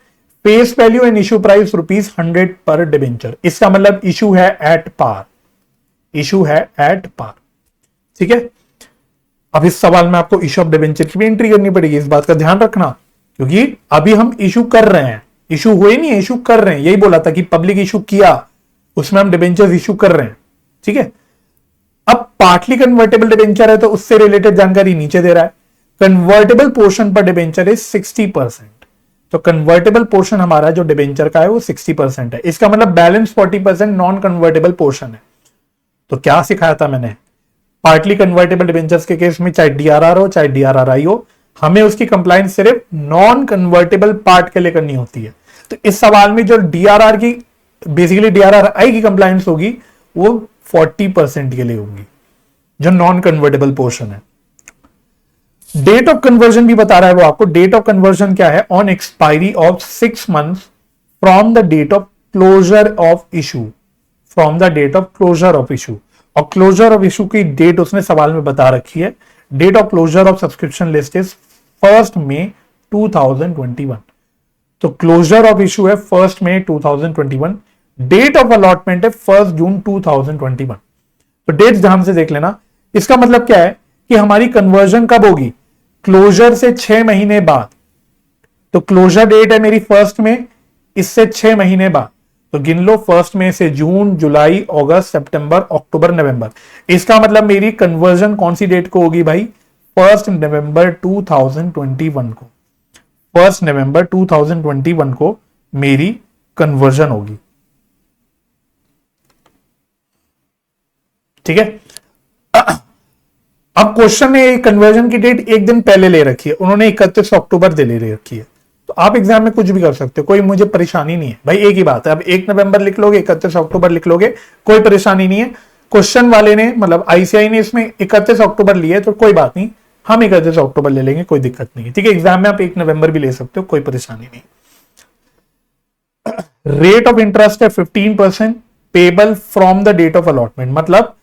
Speaker 1: Face value and issue price ₹100 पर डिबेंचर, इसका मतलब इशू है एट पार, इशू है एट पार। ठीक है, अब इस सवाल में आपको इशू ऑफ डिबेंचर की भी एंट्री करनी पड़ेगी, इस बात का ध्यान रखना, क्योंकि अभी हम इशू कर रहे हैं, इशू हुए नहीं है, इशू कर रहे हैं। यही बोला था कि पब्लिक इशू किया, उसमें हम डिबेंचर इशू कर रहे हैं। ठीक है, अब पार्टली कन्वर्टेबल डिबेंचर है तो उससे रिलेटेड जानकारी नीचे दे रहा है। कन्वर्टेबल पोर्शन पर डिबेंचर इज 60%, तो कन्वर्टेबल पोर्शन हमारा जो डिबेंचर का है वो 60% है। इसका मतलब बैलेंस 40% नॉन कन्वर्टेबल पोर्शन है। तो क्या सिखाया था मैंने, पार्टली कन्वर्टेबल डिबेंचर्स के केस में चाहे डीआरआर हो चाहे डीआरआरआई हो, हमें उसकी कंप्लायंस सिर्फ नॉन कन्वर्टेबल पार्ट के लिए करनी होती है। तो इस सवाल में जो डीआरआर की बेसिकली डीआरआरआई की कंप्लायंस होगी वो 40% के लिए होगी, जो नॉन कन्वर्टेबल पोर्शन है। डेट ऑफ कन्वर्जन भी बता रहा है वो आपको। डेट ऑफ कन्वर्जन क्या है, on expiry of 6 months from the date of closure of issue, from the date of closure of issue. और क्लोजर ऑफ इशू की डेट उसने सवाल में बता रखी है, date of closure of subscription list is 1 May 2021। तो क्लोजर ऑफ इशू है 1 May 2021, डेट ऑफ अलॉटमेंट है 1 June 2021। तो डेट ध्यान से देख लेना। इसका मतलब क्या है कि हमारी कन्वर्जन कब होगी, क्लोजर से 6 महीने बाद। तो क्लोजर डेट है मेरी 1 May, इससे 6 महीने बाद, तो गिन लो, फर्स्ट में से जून, जुलाई, अगस्त, सितंबर, अक्टूबर, नवंबर। इसका मतलब मेरी कन्वर्जन कौन सी डेट को होगी भाई? 1 नवंबर 2021 को। 1 नवंबर 2021 को मेरी कन्वर्जन होगी। ठीक है। अब क्वेश्चन में कन्वर्जन की डेट एक दिन पहले ले रखी है, उन्होंने 31 अक्टूबर दे ले रखी है। तो आप एग्जाम में कुछ भी कर सकते हो, कोई मुझे परेशानी नहीं है भाई। एक ही बात है, अब 1 नवंबर लिख लोगे, 31 अक्टूबर लिख लोगे, कोई परेशानी नहीं है। क्वेश्चन वाले ने मतलब आईसीआई ने इसमें 31 अक्टूबर लिए, तो कोई बात नहीं, हम 31 अक्टूबर ले लेंगे, कोई दिक्कत नहीं है। ठीक है, एग्जाम में आप 1 नवंबर भी ले सकते हो, कोई परेशानी नहीं। रेट ऑफ इंटरेस्ट है 15% payable from the date of allotment. मतलब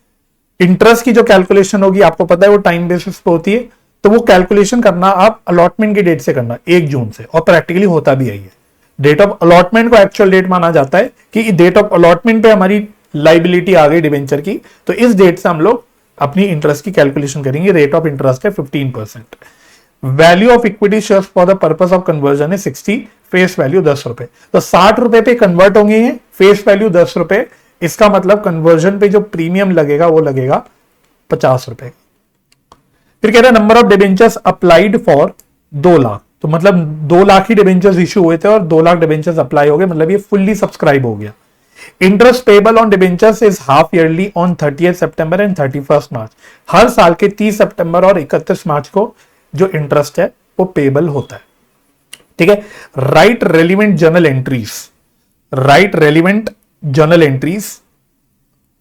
Speaker 1: इंटरेस्ट की जो कैलकुलेशन होगी, आपको पता है वो टाइम बेसिस पे होती है, तो वो कैलकुलेशन करना आप अलॉटमेंट की डेट से करना, 1 जून से, और प्रैक्टिकली होता भी यही है। डेट ऑफ अलॉटमेंट को एक्चुअल डेट माना जाता है कि डेट ऑफ अलॉटमेंट पे हमारी लाइबिलिटी आ गई डिवेंचर की, तो इस डेट से हम लोग अपनी इंटरेस्ट की कैलकुलेशन करेंगे। रेट ऑफ इंटरेस्ट है 15%। Value of equity shares for the purpose of conversion है 60, फेस वैल्यू 10 रुपए। तो 60 रुपए पे कन्वर्ट होंगे, फेस वैल्यू 10 रुपए। इसका मतलब कन्वर्जन पे जो प्रीमियम लगेगा वो लगेगा 50 रुपए। फिर कह रहा है number of debentures applied for 2 lakh. तो मतलब 2 लाख ही डिबेंचर्स इश्यू हुए थे और 2 लाख डिबेंचर्स अप्लाई हो गए, मतलब ये फुल्ली सब्सक्राइब हो गया। Interest payable on debentures is half yearly on 30 September and 31 मार्च। हर साल के 30 सितंबर और 31 मार्च को जो इंटरेस्ट है वो पेबल होता है। ठीक है। Right relevant journal entries, right relevant journal entries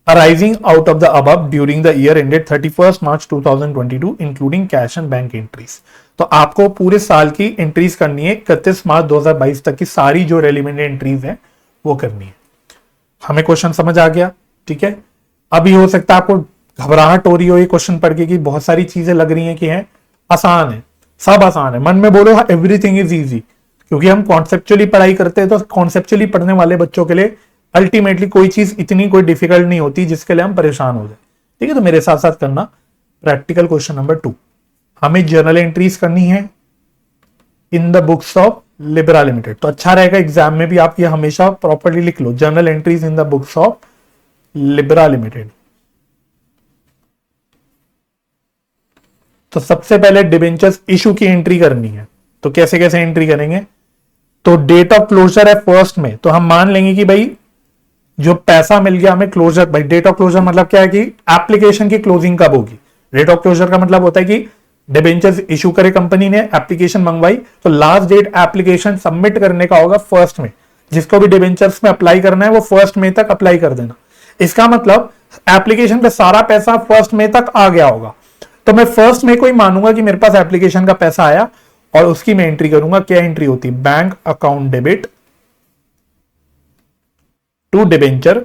Speaker 1: arising out of the above during the year ended 31st March 2022 including cash and bank entries। तो आपको पूरे साल की एंट्रीज करनी है, 31 मार्च 2022 तक की सारी जो रेलिवेंट एंट्रीज है वो करनी है। हमें क्वेश्चन समझ आ गया? ठीक है। अभी हो सकता है आपको घबराहट हो रही हो ये क्वेश्चन पढ़ के कि बहुत सारी चीजें लग रही हैं कि हैं आसान है, सब आसान है, मन में बोलो एवरीथिंग इज इजी, क्योंकि हम कॉन्सेप्चुअली पढ़ाई करते हैं। तो कॉन्सेप्चुअली पढ़ने वाले बच्चों के लिए अल्टीमेटली कोई चीज इतनी कोई डिफिकल्ट नहीं होती जिसके लिए हम परेशान हो जाए। ठीक है, तो मेरे साथ साथ करना। प्रैक्टिकल क्वेश्चन नंबर 2, हमें जर्नल एंट्रीज करनी है इन the books of Libra limited. तो अच्छा रहेगा एग्जाम में भी आप ये हमेशा प्रॉपर्ली लिख लो, journal entries in the books of Libra limited. तो सबसे पहले डिबेंचर्स इशू की एंट्री करनी है, तो कैसे कैसे एंट्री करेंगे? तो डेट ऑफ क्लोजर है 1 में, तो हम मान लेंगे कि भाई जो पैसा मिल गया हमें क्लोजर, भाई डेट ऑफ क्लोजर मतलब क्या है कि एप्लीकेशन की क्लोजिंग कब होगी। डेट ऑफ क्लोजर का मतलब होता है कि डिबेंचर्स इशू करे कंपनी ने, एप्लीकेशन मंगवाई, तो लास्ट डेट एप्लीकेशन सबमिट करने का होगा 1 में। जिसको भी डिबेंचर्स में अप्लाई करना है वो 1 मई तक अप्लाई कर देना। इसका मतलब एप्लीकेशन पे सारा पैसा 1 मई तक आ गया होगा, तो मैं 1 मई को ही मानूंगा कि मेरे पास एप्लीकेशन का पैसा आया और उसकी मैं एंट्री करूंगा। क्या एंट्री होती है? Bank account debit to debenture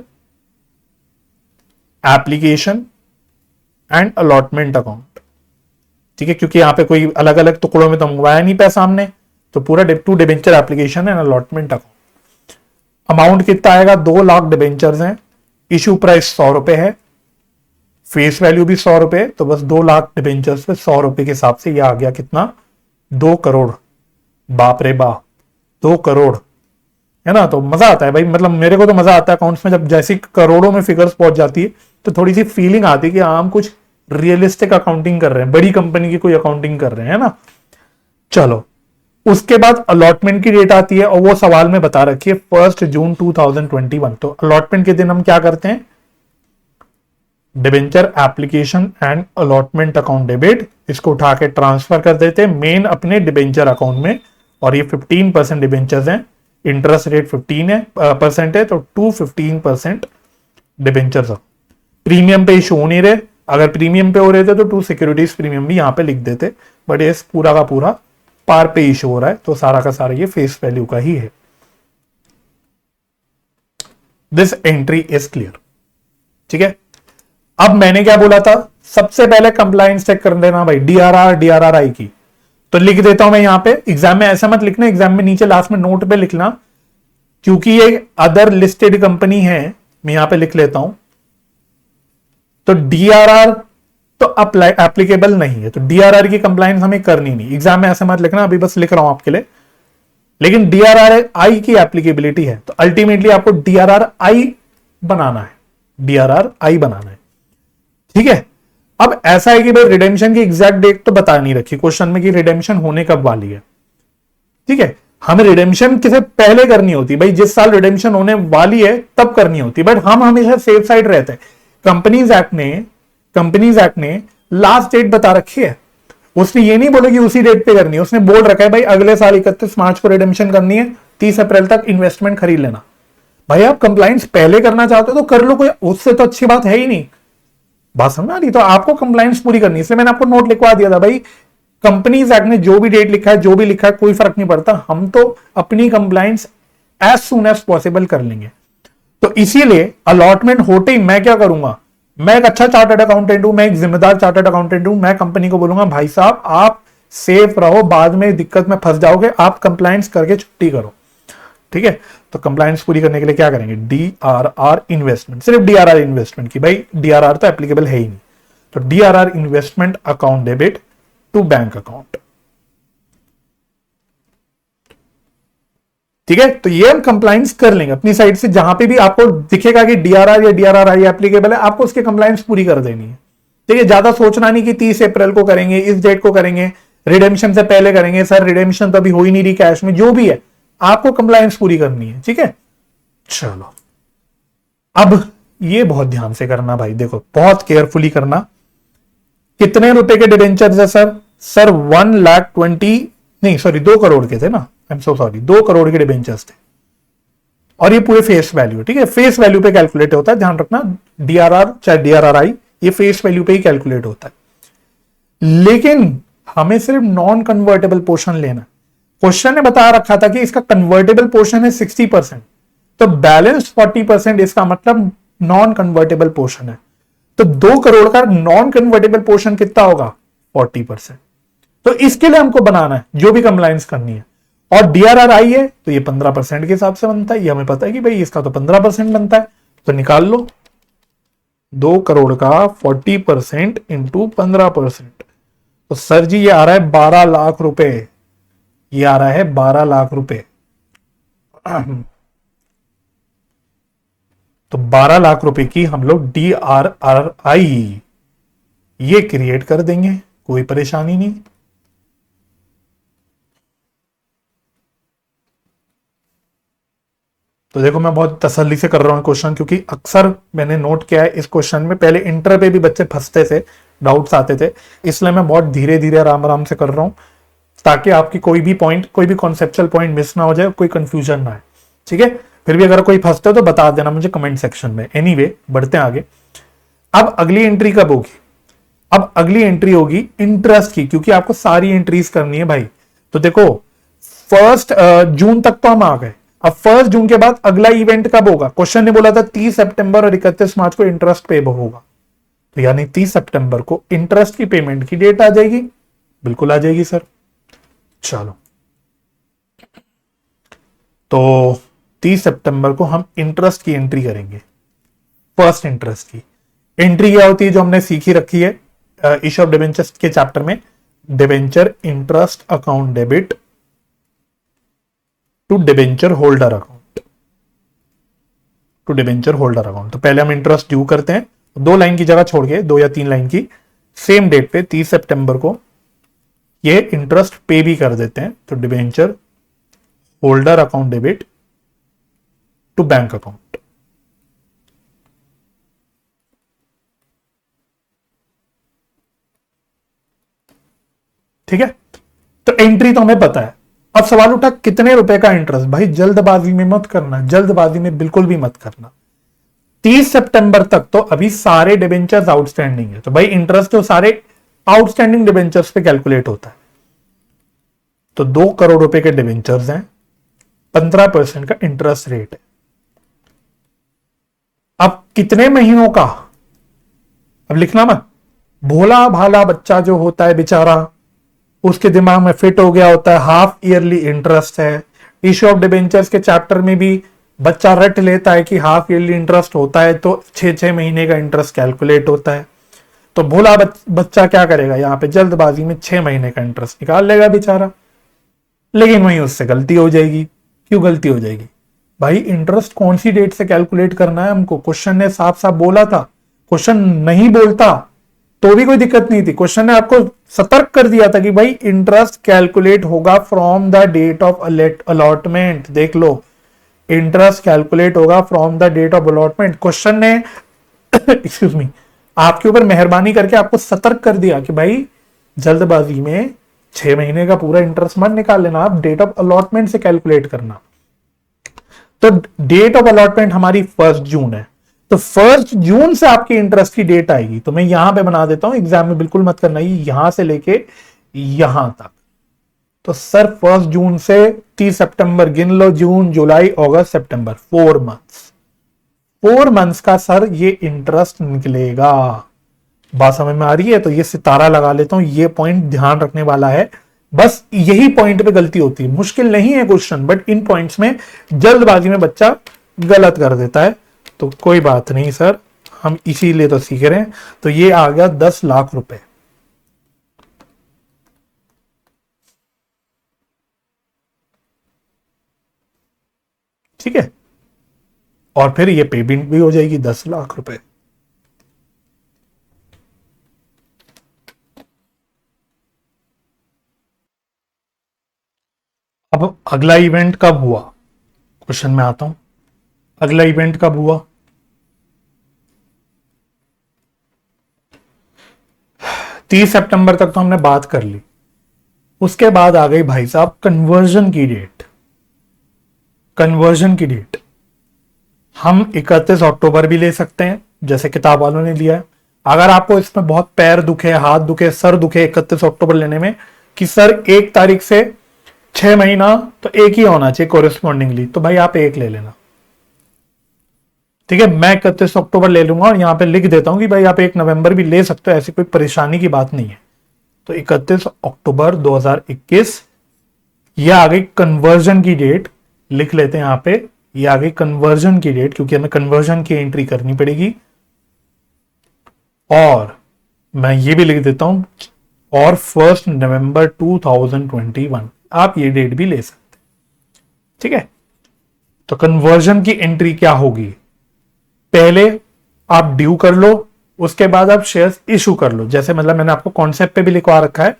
Speaker 1: application and allotment account. ठीक है, क्योंकि यहां पे कोई अलग अलग टुकड़ों में तो मंगवाया नहीं पैसा हमने, तो पूरा to debenture application and allotment account. Amount कितना आएगा? 2 लाख डिबेंचर्स हैं, इशू प्राइस 100 रुपए है, फेस वैल्यू भी 100 रुपए, तो बस 2 लाख डिबेंचर्स पे 100 रुपए के हिसाब से ये आ गया कितना? 2 करोड़। बाप रे बाप, 2 करोड़ है ना। तो मजा आता है भाई, मतलब मेरे को तो मजा आता है अकाउंट्स में, जब जैसी करोड़ों में फिगर्स पहुंच जाती है तो थोड़ी सी फीलिंग आती है कि हम कुछ रियलिस्टिक अकाउंटिंग कर रहे हैं, बड़ी कंपनी की कोई अकाउंटिंग कर रहे हैं ना। चलो, उसके बाद अलॉटमेंट की डेट आती है और वो सवाल में बता रखी है 1 जून 2021। तो अलॉटमेंट के दिन हम क्या करते हैं? Debenture application and allotment account debit, इसको उठा के ट्रांसफर कर देते हैं मेन अपने डिबेंचर अकाउंट में। और ये 15% डिबेंचर्स हैं, इंटरेस्ट रेट 15% है, तो 215% डिबेंचर्स। प्रीमियम पे इशू हो नहीं रहे, अगर प्रीमियम पे हो रहे थे तो 2 सिक्योरिटीज प्रीमियम भी यहां पे लिख देते, बट ये पूरा का पूरा पार पे इशू हो रहा है, तो सारा का सारा ये फेस वैल्यू का ही है। This entry is clear. ठीक है, अब मैंने क्या बोला था? सबसे पहले कंप्लायंस चेक कर देना भाई, डीआरआर डीआरआरआई की। तो लिख देता हूं मैं यहां पे, एग्जाम में ऐसा मत लिखना, एग्जाम में नीचे लास्ट में नोट पे लिखना, क्योंकि ये अदर लिस्टेड कंपनी है। मैं यहां पे लिख लेता हूं, तो डीआरआर तो अप्लाई एप्लीकेबल नहीं है, तो डीआरआर की कंप्लायंस हमें करनी नहीं। एग्जाम में ऐसे मत लिखना, अभी बस लिख रहा हूं आपके लिए। लेकिन DRRI की एप्लीकेबिलिटी है, तो अल्टीमेटली आपको DRRI बनाना है, DRRI बनाना है। ठीक है, अब ऐसा है कि भाई रिडेम्पशन की एग्जैक्ट डेट तो बता नहीं रखी क्वेश्चन में कि रिडेम्पशन होने कब वाली है। ठीक है, हमें रिडेम्पशन किसे पहले करनी होती, भाई जिस साल रिडेम्पशन होने वाली है तब करनी होती, बट हम हमेशा सेफ साइड रहते हैं। कंपनीज एक्ट ने लास्ट डेट बता रखी है, उसने ये नहीं बोला कि उसी डेट पे करनी है, उसने बोल रखा है भाई अगले साल 31 मार्च को रिडेम्पशन करनी है, 30 अप्रैल तक इन्वेस्टमेंट खरीद लेना। भाई आप कंप्लाइंस पहले करना चाहते हो तो कर लो, कोई उससे तो अच्छी बात है ही नहीं। बात समझ आ रही? तो आपको कंप्लाइंस पूरी करनी है, इसलिए मैंने आपको नोट लिखवा दिया था भाई कंपनीज एक्ट ने जो भी डेट लिखा है, जो भी लिखा है, कोई फर्क नहीं पड़ता, हम तो अपनी compliance as soon as possible कर लेंगे। तो इसीलिए अलॉटमेंट होते ही मैं क्या करूंगा, मैं एक अच्छा चार्टर्ड अकाउंटेंट हूं, मैं एक जिम्मेदार चार्टर्ड अकाउंटेंट हूं, मैं कंपनी को बोलूंगा भाई साहब आप सेफ रहो, बाद में दिक्कत में फंस जाओगे, आप कंप्लाइंस करके छुट्टी करो। ठीक है, तो कंप्लाइंस पूरी करने के लिए क्या करेंगे, DRR इन्वेस्टमेंट, सिर्फ DRR इन्वेस्टमेंट की, भाई DRR तो एप्लीकेबल है ही नहीं, तो DRR investment account debit to bank account. ठीक है, तो ये हम कंप्लाइंस कर लेंगे अपनी साइड से, जहां पे भी आपको दिखेगा कि DRR या DRRI एप्लीकेबल है, आपको उसकी कंप्लाइंस पूरी कर देनी है। ठीक है, ज्यादा सोचना नहीं कि 30 अप्रैल को करेंगे, इस डेट को करेंगे, रिडेम्पशन से पहले करेंगे, सर रिडेम्पशन तो अभी हो ही नहीं रही कैश में, जो भी है आपको कंप्लाइंस पूरी करनी है। ठीक है, चलो अब ये बहुत ध्यान से करना भाई, देखो बहुत केयरफुली करना। कितने रुपए के डिबेंचर्स है सर? सर 1,20,000 नहीं सॉरी 2 करोड़ के थे ना, I am so sorry, 2 crore के डिबेंचर्स थे, और ये पूरे फेस वैल्यू। ठीक है, फेस वैल्यू पे कैलकुलेट होता है, ध्यान रखना, DRR चाहे DRRI ये फेस वैल्यू पे ही कैलकुलेट होता है। लेकिन हमें सिर्फ नॉन कन्वर्टेबल पोर्शन लेना। क्वेश्चन ने बता रखा था कि इसका कन्वर्टेबल पोर्शन है 60%, तो बैलेंस 40% इसका मतलब नॉन कन्वर्टेबल पोर्शन है। तो 2 करोड़ का नॉन कन्वर्टेबल पोर्शन कितना होगा, 40%। तो इसके लिए हमको बनाना है जो भी कंप्लायंस करनी है, और DRRI है तो ये 15% के हिसाब से बनता है, ये हमें पता है कि भाई इसका तो 15% बनता है, तो निकाल लो 2 करोड़ का 40% इंटू 15%, तो सर जी ये आ रहा है 12 लाख रुपए, ये आ रहा है 12 लाख रुपए। तो 12 लाख रुपए की हम लोग DRRI ये क्रिएट कर देंगे, कोई परेशानी नहीं। तो देखो मैं बहुत तसल्ली से कर रहा हूं क्वेश्चन, क्योंकि अक्सर मैंने नोट किया है इस क्वेश्चन में पहले इंटर पे भी बच्चे फंसते थे, डाउट्स आते थे, इसलिए मैं बहुत धीरे धीरे आराम आराम से कर रहा हूं, ताकि आपकी कोई भी पॉइंट, कोई भी कॉन्सेप्चुअल पॉइंट मिस ना हो जाए, कोई कंफ्यूजन ना है। ठीक है, फिर भी अगर कोई फंसते हो तो बता देना मुझे कमेंट सेक्शन में। एनीवे बढ़ते हैं आगे। अब अगली एंट्री कब होगी? अब अगली एंट्री होगी इंटरेस्ट की, क्योंकि आपको सारी एंट्रीज करनी है भाई। तो देखो 1 जून तक तो हम आ गए, अब 1 जून के बाद अगला इवेंट कब होगा? क्वेश्चन ने बोला था 30 सितंबर और 31 मार्च को इंटरेस्ट पे होगा, तो यानी 30 सितंबर को इंटरेस्ट की पेमेंट की डेट आ जाएगी। बिल्कुल आ जाएगी सर। चलो तो 30 सितंबर को हम इंटरेस्ट की एंट्री करेंगे। फर्स्ट इंटरेस्ट की एंट्री क्या होती है जो हमने सीखी रखी है इश्यू ऑफ डिबेंचर्स के चैप्टर में, debenture interest account debit to debenture holder account, to debenture holder account. तो पहले हम इंटरेस्ट ड्यू करते हैं, 2 लाइन की जगह छोड़ के 2 या 3 लाइन की, सेम डेट पे 30 सितंबर को ये इंटरेस्ट पे भी कर देते हैं, तो debenture holder account debit to bank account. ठीक है, तो एंट्री तो हमें पता है। अब सवाल उठा कितने रुपए का इंटरेस्ट? भाई जल्दबाजी में मत करना, जल्दबाजी में बिल्कुल भी मत करना। 30 सितंबर तक तो अभी सारे डिबेंचर्स आउटस्टैंडिंग है, तो भाई इंटरेस्ट तो सारे आउटस्टैंडिंग डिबेंचर्स पे कैलकुलेट होता है। तो 2 करोड़ रुपए के डिबेंचर्स हैं, 15% का इंटरेस्ट रेट है। अब कितने महीनों का? अब लिखना मत, भोला भाला बच्चा जो होता है बेचारा, उसके दिमाग में फिट हो गया होता है हाफ ईयरली इंटरेस्ट है। इश्यू ऑफ डिबेंचर्स के चैप्टर में भी बच्चा रट लेता है कि हाफ ईयरली इंटरेस्ट होता है तो 6-6 महीने का इंटरेस्ट कैलकुलेट होता है। तो भोला बच्चा क्या करेगा, यहां पे जल्दबाजी में 6 महीने का इंटरेस्ट निकाल लेगा बेचारा। लेकिन वहीं उससे गलती हो जाएगी। क्यों गलती हो जाएगी भाई? इंटरेस्ट कौन सी डेट से कैलकुलेट करना है हमको, क्वेश्चन ने साफ साफ बोला था। क्वेश्चन नहीं बोलता तो भी कोई दिक्कत नहीं थी, क्वेश्चन ने आपको सतर्क कर दिया था कि भाई इंटरेस्ट कैलकुलेट होगा from the date of allotment. देख लो, इंटरेस्ट कैलकुलेट होगा from the date of allotment. Question ने एक्सक्यूज मी, आपके ऊपर मेहरबानी करके आपको सतर्क कर दिया कि भाई जल्दबाजी में 6 महीने का पूरा इंटरेस्ट मत निकाल लेना, आप डेट ऑफ अलॉटमेंट से कैलकुलेट करना। तो डेट ऑफ अलॉटमेंट हमारी 1 जून है, तो 1 जून से आपकी इंटरेस्ट की डेट आएगी। तो मैं यहां पे बना देता हूं, एग्जाम में बिल्कुल मत करना, यहां से लेके यहां तक। तो सर 1 जून से 30 सितंबर गिन लो, जून जुलाई अगस्त सितंबर, 4 मंथ्स। 4 मंथ्स का सर ये इंटरेस्ट निकलेगा। बात समझ में आ रही है? तो ये सितारा लगा लेता हूं, ये पॉइंट ध्यान रखने वाला है। बस यही पॉइंट पे गलती होती है, मुश्किल नहीं है क्वेश्चन, बट इन पॉइंट्स में जल्दबाजी में बच्चा गलत कर देता है। तो कोई बात नहीं सर, हम इसीलिए तो सीख रहे हैं। तो ये आ गया 10 लाख रुपए। ठीक है, और फिर ये पेमेंट भी हो जाएगी 10 लाख रुपए। अब अगला इवेंट कब हुआ, क्वेश्चन में आता हूं। अगला इवेंट कब हुआ? 30 सितंबर तक तो हमने बात कर ली। उसके बाद आ गई भाई साहब कन्वर्जन की डेट। कन्वर्जन की डेट हम 31 अक्टूबर भी ले सकते हैं, जैसे किताब वालों ने लिया है। अगर आपको इसमें बहुत पैर दुखे, हाथ दुखे, सर दुखे 31 अक्टूबर लेने में, कि सर 1 तारीख से 6 महीना तो एक ही होना चाहिए कोरिस्पॉन्डिंगली, तो भाई आप एक ले लेना। ठीक है, मैं 31 अक्टूबर ले लूंगा और यहां पे लिख देता हूं कि भाई आप 1 नवंबर भी ले सकते हो, ऐसी कोई परेशानी की बात नहीं है। तो 31 अक्टूबर 2021 ये आ गई कन्वर्जन की डेट, लिख लेते हैं यहां पे, ये आ गई कन्वर्जन की डेट, क्योंकि हमें कन्वर्जन की एंट्री करनी पड़ेगी। और मैं ये भी लिख देता हूं, और 1 नवंबर 2021 आप ये डेट भी ले सकते हैं। ठीक है, तो कन्वर्जन की एंट्री क्या होगी? पहले आप ड्यू कर लो, उसके बाद आप शेयर्स इशू कर लो। जैसे मतलब मैंने आपको कॉन्सेप्ट पे भी लिखवा रखा है,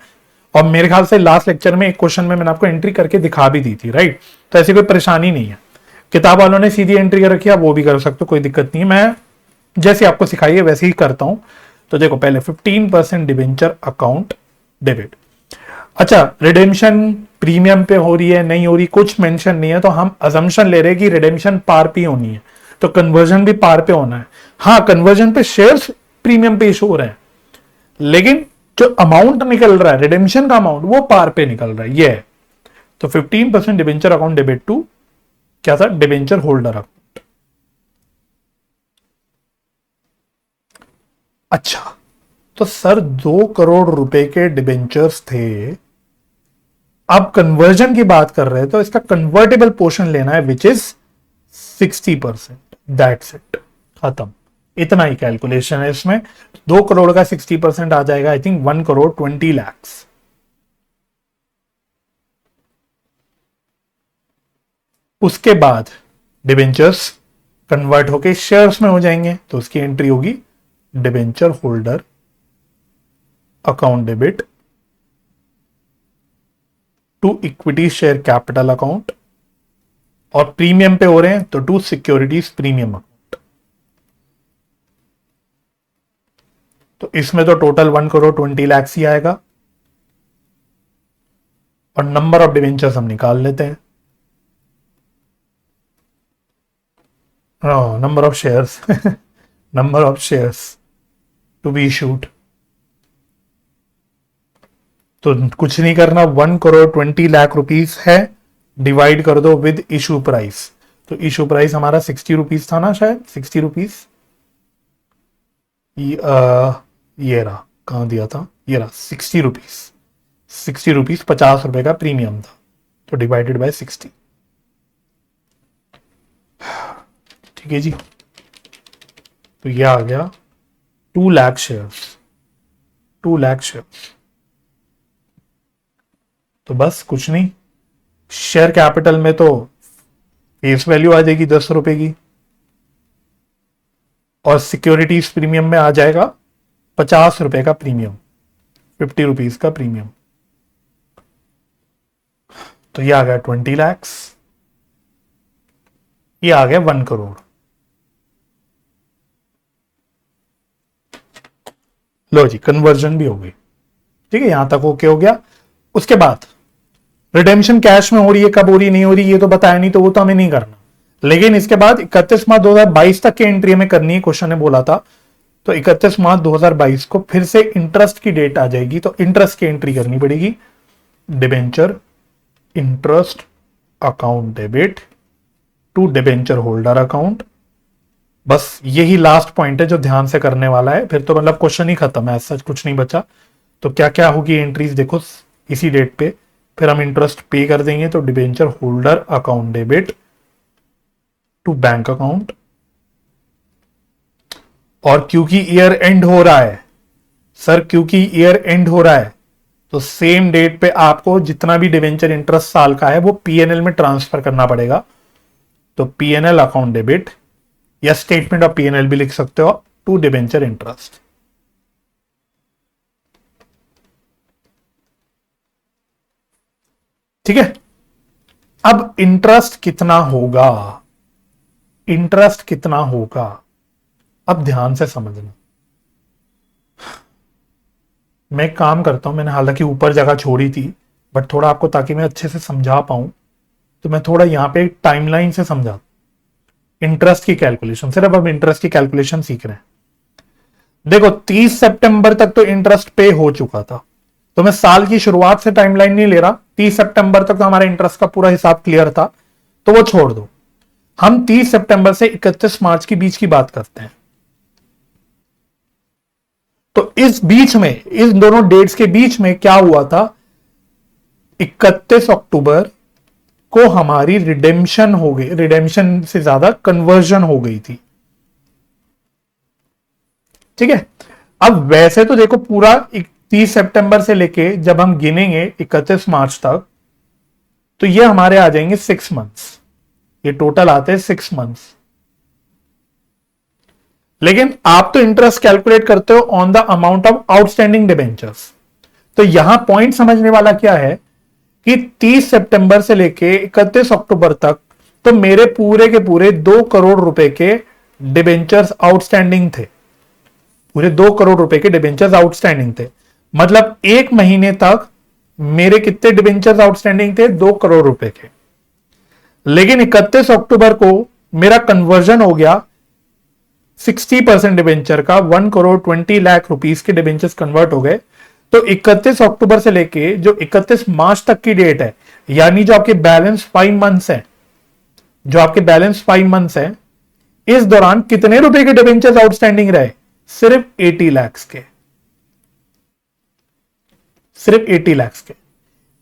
Speaker 1: और मेरे ख्याल से लास्ट लेक्चर में एक क्वेश्चन में मैंने आपको एंट्री करके दिखा भी दी थी, राइट? तो ऐसी कोई परेशानी नहीं है। किताब वालों ने सीधी एंट्री कर रखी है, वो भी कर सकते हो, कोई दिक्कत नहीं है। मैं जैसे आपको सिखाई है वैसे ही करता हूं। तो देखो, पहले 15% डिवेंचर अकाउंट डेबिट। अच्छा, रिडेम्पशन प्रीमियम पे हो रही है नहीं हो रही, कुछ मेंशन नहीं है, तो हम अजम्पशन ले रहे हैं कि रिडेम्पशन पार पे होनी है, तो कन्वर्जन भी पार पे होना है। हाँ, कन्वर्जन पे शेयर्स प्रीमियम पे इशू हो रहे हैं, लेकिन जो अमाउंट निकल रहा है रिडेम्पशन का अमाउंट, वो पार पे निकल रहा है, ये है। तो 15% डिवेंचर अकाउंट डेबिट टू क्या था? Debenture holder account. अच्छा, तो सर 2 करोड़ रुपए के डिवेंचर्स थे, अब कन्वर्जन की बात कर रहे हैं, तो इसका कन्वर्टेबल पोर्शन लेना है, विच इज 60%। दैट्स इट, खत्म। इतना ही कैलकुलेशन है इसमें। 2 करोड़ का 60% आ जाएगा, आई थिंक 1 करोड़ 20 लाख। उसके बाद डिवेंचर्स कन्वर्ट होके शेयर्स में हो जाएंगे, तो उसकी एंट्री होगी debenture holder account debit to equity share capital account, और प्रीमियम पे हो रहे हैं तो टू सिक्योरिटीज प्रीमियम अकाउंट। तो इसमें तो टोटल 1 करोड़ 20 लाख ही आएगा। और नंबर ऑफ डिवेंचर्स हम निकाल लेते हैं, number of shares number of shares to be issued. तो कुछ नहीं करना, 1 करोड़ 20 लाख है, डिवाइड कर दो विद इशू प्राइस। तो इशू प्राइस हमारा 60 रुपीज था ना, शायद 60 रुपीज। ये रहा, कहां दिया था, ये रहा 60 रुपीज। 60 रुपीज 50 रुपए का प्रीमियम था, तो डिवाइडेड बाय 60। ठीक है जी, तो ये आ गया 2 लाख शेयर्स। 2 लाख शेयर्स, तो बस कुछ नहीं, शेयर कैपिटल में तो फेस वैल्यू आ जाएगी 10 रुपए की, और सिक्योरिटीज प्रीमियम में आ जाएगा 50 रुपए का प्रीमियम, 50 रुपीज का प्रीमियम। तो ये आ गया 20 lakhs, ये आ गया 1 करोड़। लो जी, कन्वर्जन भी हो गई। ठीक है, यहां तक ओके हो गया। उसके बाद रिडेम्पशन कैश में हो रही है, कब हो रही नहीं हो रही ये तो बताया नहीं, तो वो तो हमें नहीं करना। लेकिन इसके बाद 31 मार्च 2022 तक की एंट्री हमें करनी है, क्वेश्चन ने बोला था। तो 31 मार्च 2022 को फिर से इंटरेस्ट की डेट आ जाएगी, तो इंटरेस्ट की एंट्री करनी पड़ेगी। Debenture interest account debit to debenture holder account. बस यही लास्ट पॉइंट है जो ध्यान से करने वाला है, फिर तो मतलब क्वेश्चन ही खत्म है, ऐसा कुछ नहीं बचा। तो क्या क्या होगी एंट्रीज देखो इसी डेट पे, फिर हम इंटरेस्ट पे कर देंगे। तो debenture holder account debit to bank account, और क्योंकि ईयर एंड हो रहा है सर, क्योंकि ईयर एंड हो रहा है, तो सेम डेट पे आपको जितना भी डिबेंचर इंटरेस्ट साल का है वो पीएनएल में ट्रांसफर करना पड़ेगा। तो पीएनएल अकाउंट डेबिट, या स्टेटमेंट ऑफ पीएनएल भी लिख सकते हो, टू डिबेंचर इंटरेस्ट। ठीक है, अब इंटरेस्ट कितना होगा, इंटरेस्ट कितना होगा, अब ध्यान से समझना। मैं एक काम करता हूं, मैंने हालांकि ऊपर जगह छोड़ी थी, बट थोड़ा आपको ताकि मैं अच्छे से समझा पाऊं, तो मैं थोड़ा यहां पे टाइमलाइन से समझा। इंटरेस्ट की कैलकुलेशन, सिर्फ अब इंटरेस्ट की कैलकुलेशन सीख रहे हैं। देखो 30 सितंबर तक तो इंटरेस्ट पे हो चुका था, तो मैं साल की शुरुआत से टाइमलाइन नहीं ले रहा, 30 सितंबर तक तो हमारे इंटरेस्ट का पूरा हिसाब क्लियर था, तो वो छोड़ दो। हम 30 सितंबर से 31 मार्च के बीच की बात करते हैं। तो इस बीच में, इस दोनों डेट्स के बीच में क्या हुआ था, 31 अक्टूबर को हमारी रिडेम्पशन हो गई, रिडेम्पशन से ज्यादा कन्वर्जन हो गई थी। ठीक है, अब वैसे तो देखो पूरा 30 सितंबर से लेके जब हम गिनेंगे 31 मार्च तक, तो ये हमारे आ जाएंगे 6 मंथ्स, ये टोटल आते हैं 6 मंथ्स। लेकिन आप तो इंटरेस्ट कैलकुलेट करते हो on the amount of outstanding debentures. तो यहां पॉइंट समझने वाला क्या है कि 30 सितंबर से लेके 31 अक्टूबर तक तो मेरे पूरे के पूरे 2 करोड़ रुपए के डिबेंचर्स आउटस्टैंडिंग थे, पूरे 2 करोड़ रुपए के डिबेंचर्स आउटस्टैंडिंग थे। मतलब एक महीने तक मेरे कितने डिबेंचर्स आउटस्टैंडिंग थे, 2 करोड़ रुपए के। लेकिन 31 अक्टूबर को मेरा कन्वर्जन हो गया 60% डिबेंचर का, 1,20,00,000 के डिबेंचर्स कन्वर्ट हो गए। तो 31 अक्टूबर से लेके जो 31 मार्च तक की डेट है, यानी जो आपके बैलेंस 5 मंथ्स है, जो आपके बैलेंस 5 मंथ्स है, इस दौरान कितने रुपए के डिबेंचर्स आउटस्टैंडिंग रहे, सिर्फ 80 लाख के, सिर्फ 80 लाख के।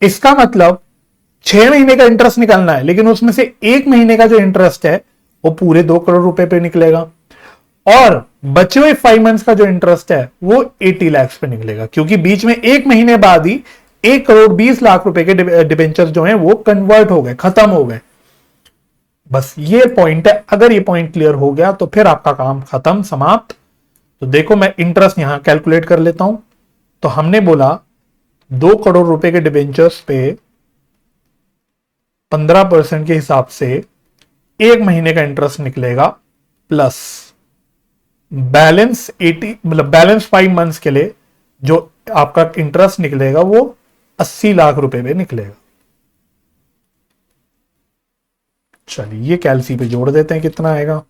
Speaker 1: इसका मतलब 6 महीने का इंटरेस्ट निकालना है, लेकिन उसमें से 1 महीने का जो इंटरेस्ट है वो पूरे 2 करोड़ रुपए पे निकलेगा, और बचे हुए 5 मंथ्स का जो इंटरेस्ट है वो 80 लाख पे निकलेगा, क्योंकि बीच में 1 महीने बाद ही 1,20,00,000 रुपए के डिबेंचर्स जो हैं वो कन्वर्ट हो गए, खत्म हो गए। बस ये पॉइंट है, अगर ये पॉइंट क्लियर हो गया तो फिर आपका काम खत्म, समाप्त। तो देखो मैं इंटरेस्ट यहां कैलकुलेट कर लेता हूं। तो हमने बोला 2 करोड़ रुपए के डिबेंचर्स पे 15% के हिसाब से 1 महीने का इंटरेस्ट निकलेगा, प्लस बैलेंस 80, मतलब बैलेंस 5 मंथ्स के लिए जो आपका इंटरेस्ट निकलेगा वो 80 लाख रुपए पे निकलेगा। चलिए ये कैलसी पे जोड़ देते हैं, कितना आएगा।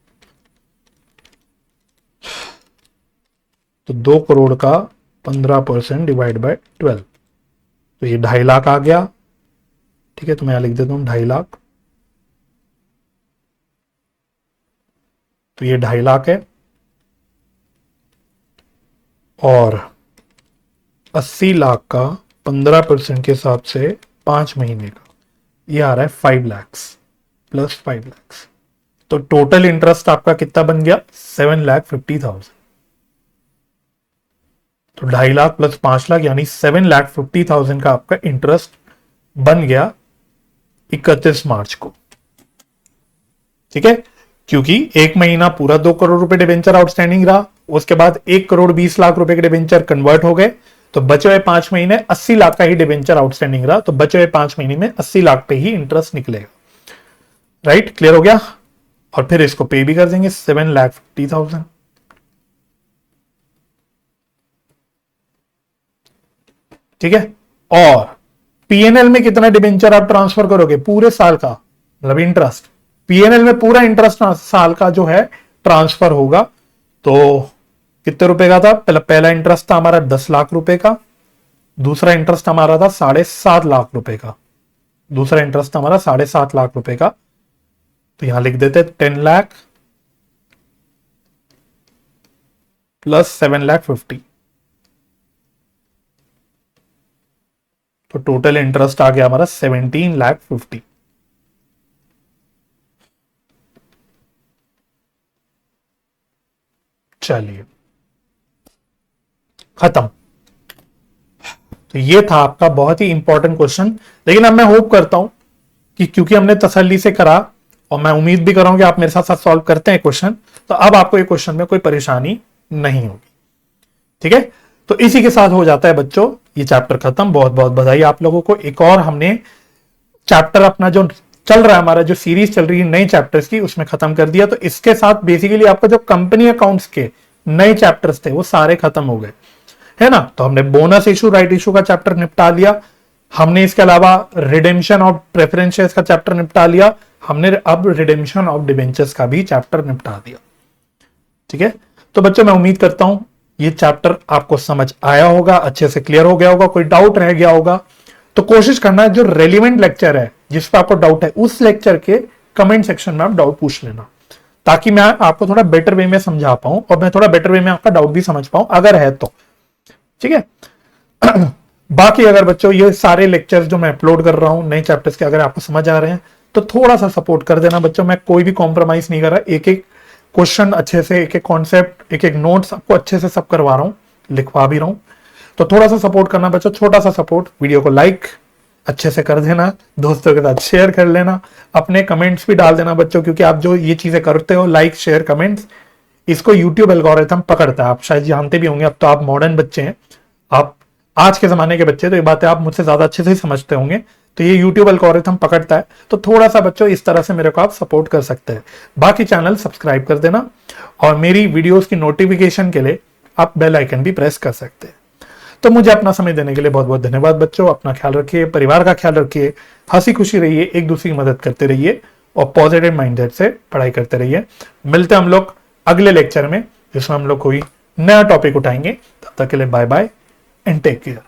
Speaker 1: तो 2 करोड़ का 15% डिवाइड बाय 12, तो ये 2.5 लाख आ गया। ठीक है, तो मैं यहां लिख देता हूं 2.5 लाख। तो ये 2.5 लाख है, और 80 लाख का 15% के हिसाब से 5 महीने का ये आ रहा है 5 lakhs प्लस 5 lakhs। तो टोटल इंटरेस्ट आपका कितना बन गया, 7,50,000। तो 2.5 लाख प्लस 5 लाख यानी 7,50,000 का आपका इंटरेस्ट बन गया 31 मार्च को। ठीक है, क्योंकि एक महीना पूरा 2 करोड़ रुपए डिबेंचर आउटस्टैंडिंग रहा, उसके बाद 1 करोड़ 20 लाख रुपए के डिबेंचर कन्वर्ट हो गए, तो बचे हुए 5 महीने 80 लाख का ही डिबेंचर आउटस्टैंडिंग रहा, तो बचे हुए 5 महीने में 80 लाख पे ही इंटरेस्ट निकलेगा। राइट, क्लियर हो गया। और फिर इसको पे भी कर देंगे 7,50,000। ठीक है, और पीएनएल में कितना डिबेंचर आप ट्रांसफर करोगे पूरे साल का, मतलब इंटरेस्ट, पीएनएल में पूरा इंटरेस्ट साल का जो है ट्रांसफर होगा। तो कितने रुपए का था, पहला इंटरेस्ट था हमारा 10 लाख रुपए का, दूसरा इंटरेस्ट हमारा था 7.5 लाख रुपए का, दूसरा इंटरेस्ट हमारा 7.5 लाख रुपए का। तो यहां लिख देते 10 लाख प्लस 7,50,000, तो टोटल इंटरेस्ट आ गया हमारा 17,50,000। चलिए खत्म। तो ये था आपका बहुत ही इंपॉर्टेंट क्वेश्चन, लेकिन अब मैं होप करता हूं कि क्योंकि हमने तसल्ली से करा और मैं उम्मीद भी कर रहा हूं कि आप मेरे साथ साथ सॉल्व करते हैं क्वेश्चन, तो अब आपको ये क्वेश्चन में कोई परेशानी नहीं होगी। ठीक है, तो इसी के साथ हो जाता है बच्चों ये चैप्टर खत्म। बहुत बहुत बधाई आप लोगों को। एक और हमने चैप्टर अपना जो चल रहा है, हमारा जो सीरीज चल रही है नए चैप्टर्स की, उसमें खत्म कर दिया। तो इसके साथ बेसिकली आपका जो कंपनी अकाउंट्स के नए चैप्टर्स थे वो सारे खत्म हो गए, है ना। तो हमने बोनस इशू, राइट इशू का चैप्टर निपटा लिया, हमने इसके अलावा रिडेम्पशन ऑफ प्रेफरेंस शेयर्स का चैप्टर निपटा लिया, हमने अब रिडेम्पशन ऑफ डिबेंचर्स का भी चैप्टर निपटा दिया। ठीक है, तो बच्चों मैं उम्मीद करता हूं ये चैप्टर आपको समझ आया होगा, अच्छे से क्लियर हो गया होगा। कोई डाउट रह गया होगा तो कोशिश करना जो रेलिवेंट लेक्चर है जिस पर आपको डाउट है उस लेक्चर के कमेंट सेक्शन में आप डाउट पूछ लेना, ताकि मैं आपको थोड़ा बेटर वे में समझा पाऊं और मैं थोड़ा बेटर वे में आपका डाउट भी समझ पाऊं अगर है तो। ठीक है बाकी अगर बच्चों ये सारे लेक्चर्स जो मैं अपलोड कर रहा हूं नए चैप्टर्स के अगर आपको समझ आ रहे हैं तो थोड़ा सा सपोर्ट कर देना बच्चों। मैं कोई भी कॉम्प्रोमाइज नहीं कर रहा, एक एक क्वेश्चन अच्छे से, एक एक कॉन्सेप्ट, एक एक नोट्स आपको अच्छे से सब करवा रहा हूं, लिखवा भी रहा हूं। तो थोड़ा सा सपोर्ट करना बच्चों, छोटा सा सपोर्ट। वीडियो को लाइक अच्छे से कर देना, दोस्तों के साथ शेयर कर लेना, अपने कमेंट्स भी डाल देना बच्चों, क्योंकि आप जो ये चीजें करते हो लाइक शेयर कमेंट्स, इसको यूट्यूब एल्गोरिथम पकड़ता है। आप शायद जानते भी होंगे, अब तो आप मॉडर्न बच्चे हैं, आप आज के जमाने के बच्चे, तो ये बातें आप मुझसे ज्यादा अच्छे से समझते होंगे। तो ये यूट्यूब एल्गोरिथम पकड़ता है, तो थोड़ा सा बच्चों इस तरह से मेरे को आप सपोर्ट कर सकते हैं। बाकी चैनल सब्सक्राइब कर देना और मेरी वीडियोस की नोटिफिकेशन के लिए आप बेल आइकन भी प्रेस कर सकते हैं। तो मुझे अपना समय देने के लिए बहुत बहुत धन्यवाद बच्चों। अपना ख्याल रखिए, परिवार का ख्याल रखिए, हंसी खुशी रहिए, एक दूसरे की मदद करते रहिए और पॉजिटिव माइंडसेट से पढ़ाई करते रहिए। मिलते हैं हम लोग अगले लेक्चर में, जिसमें हम लोग कोई नया टॉपिक उठाएंगे। तब तक के लिए bye bye and take care.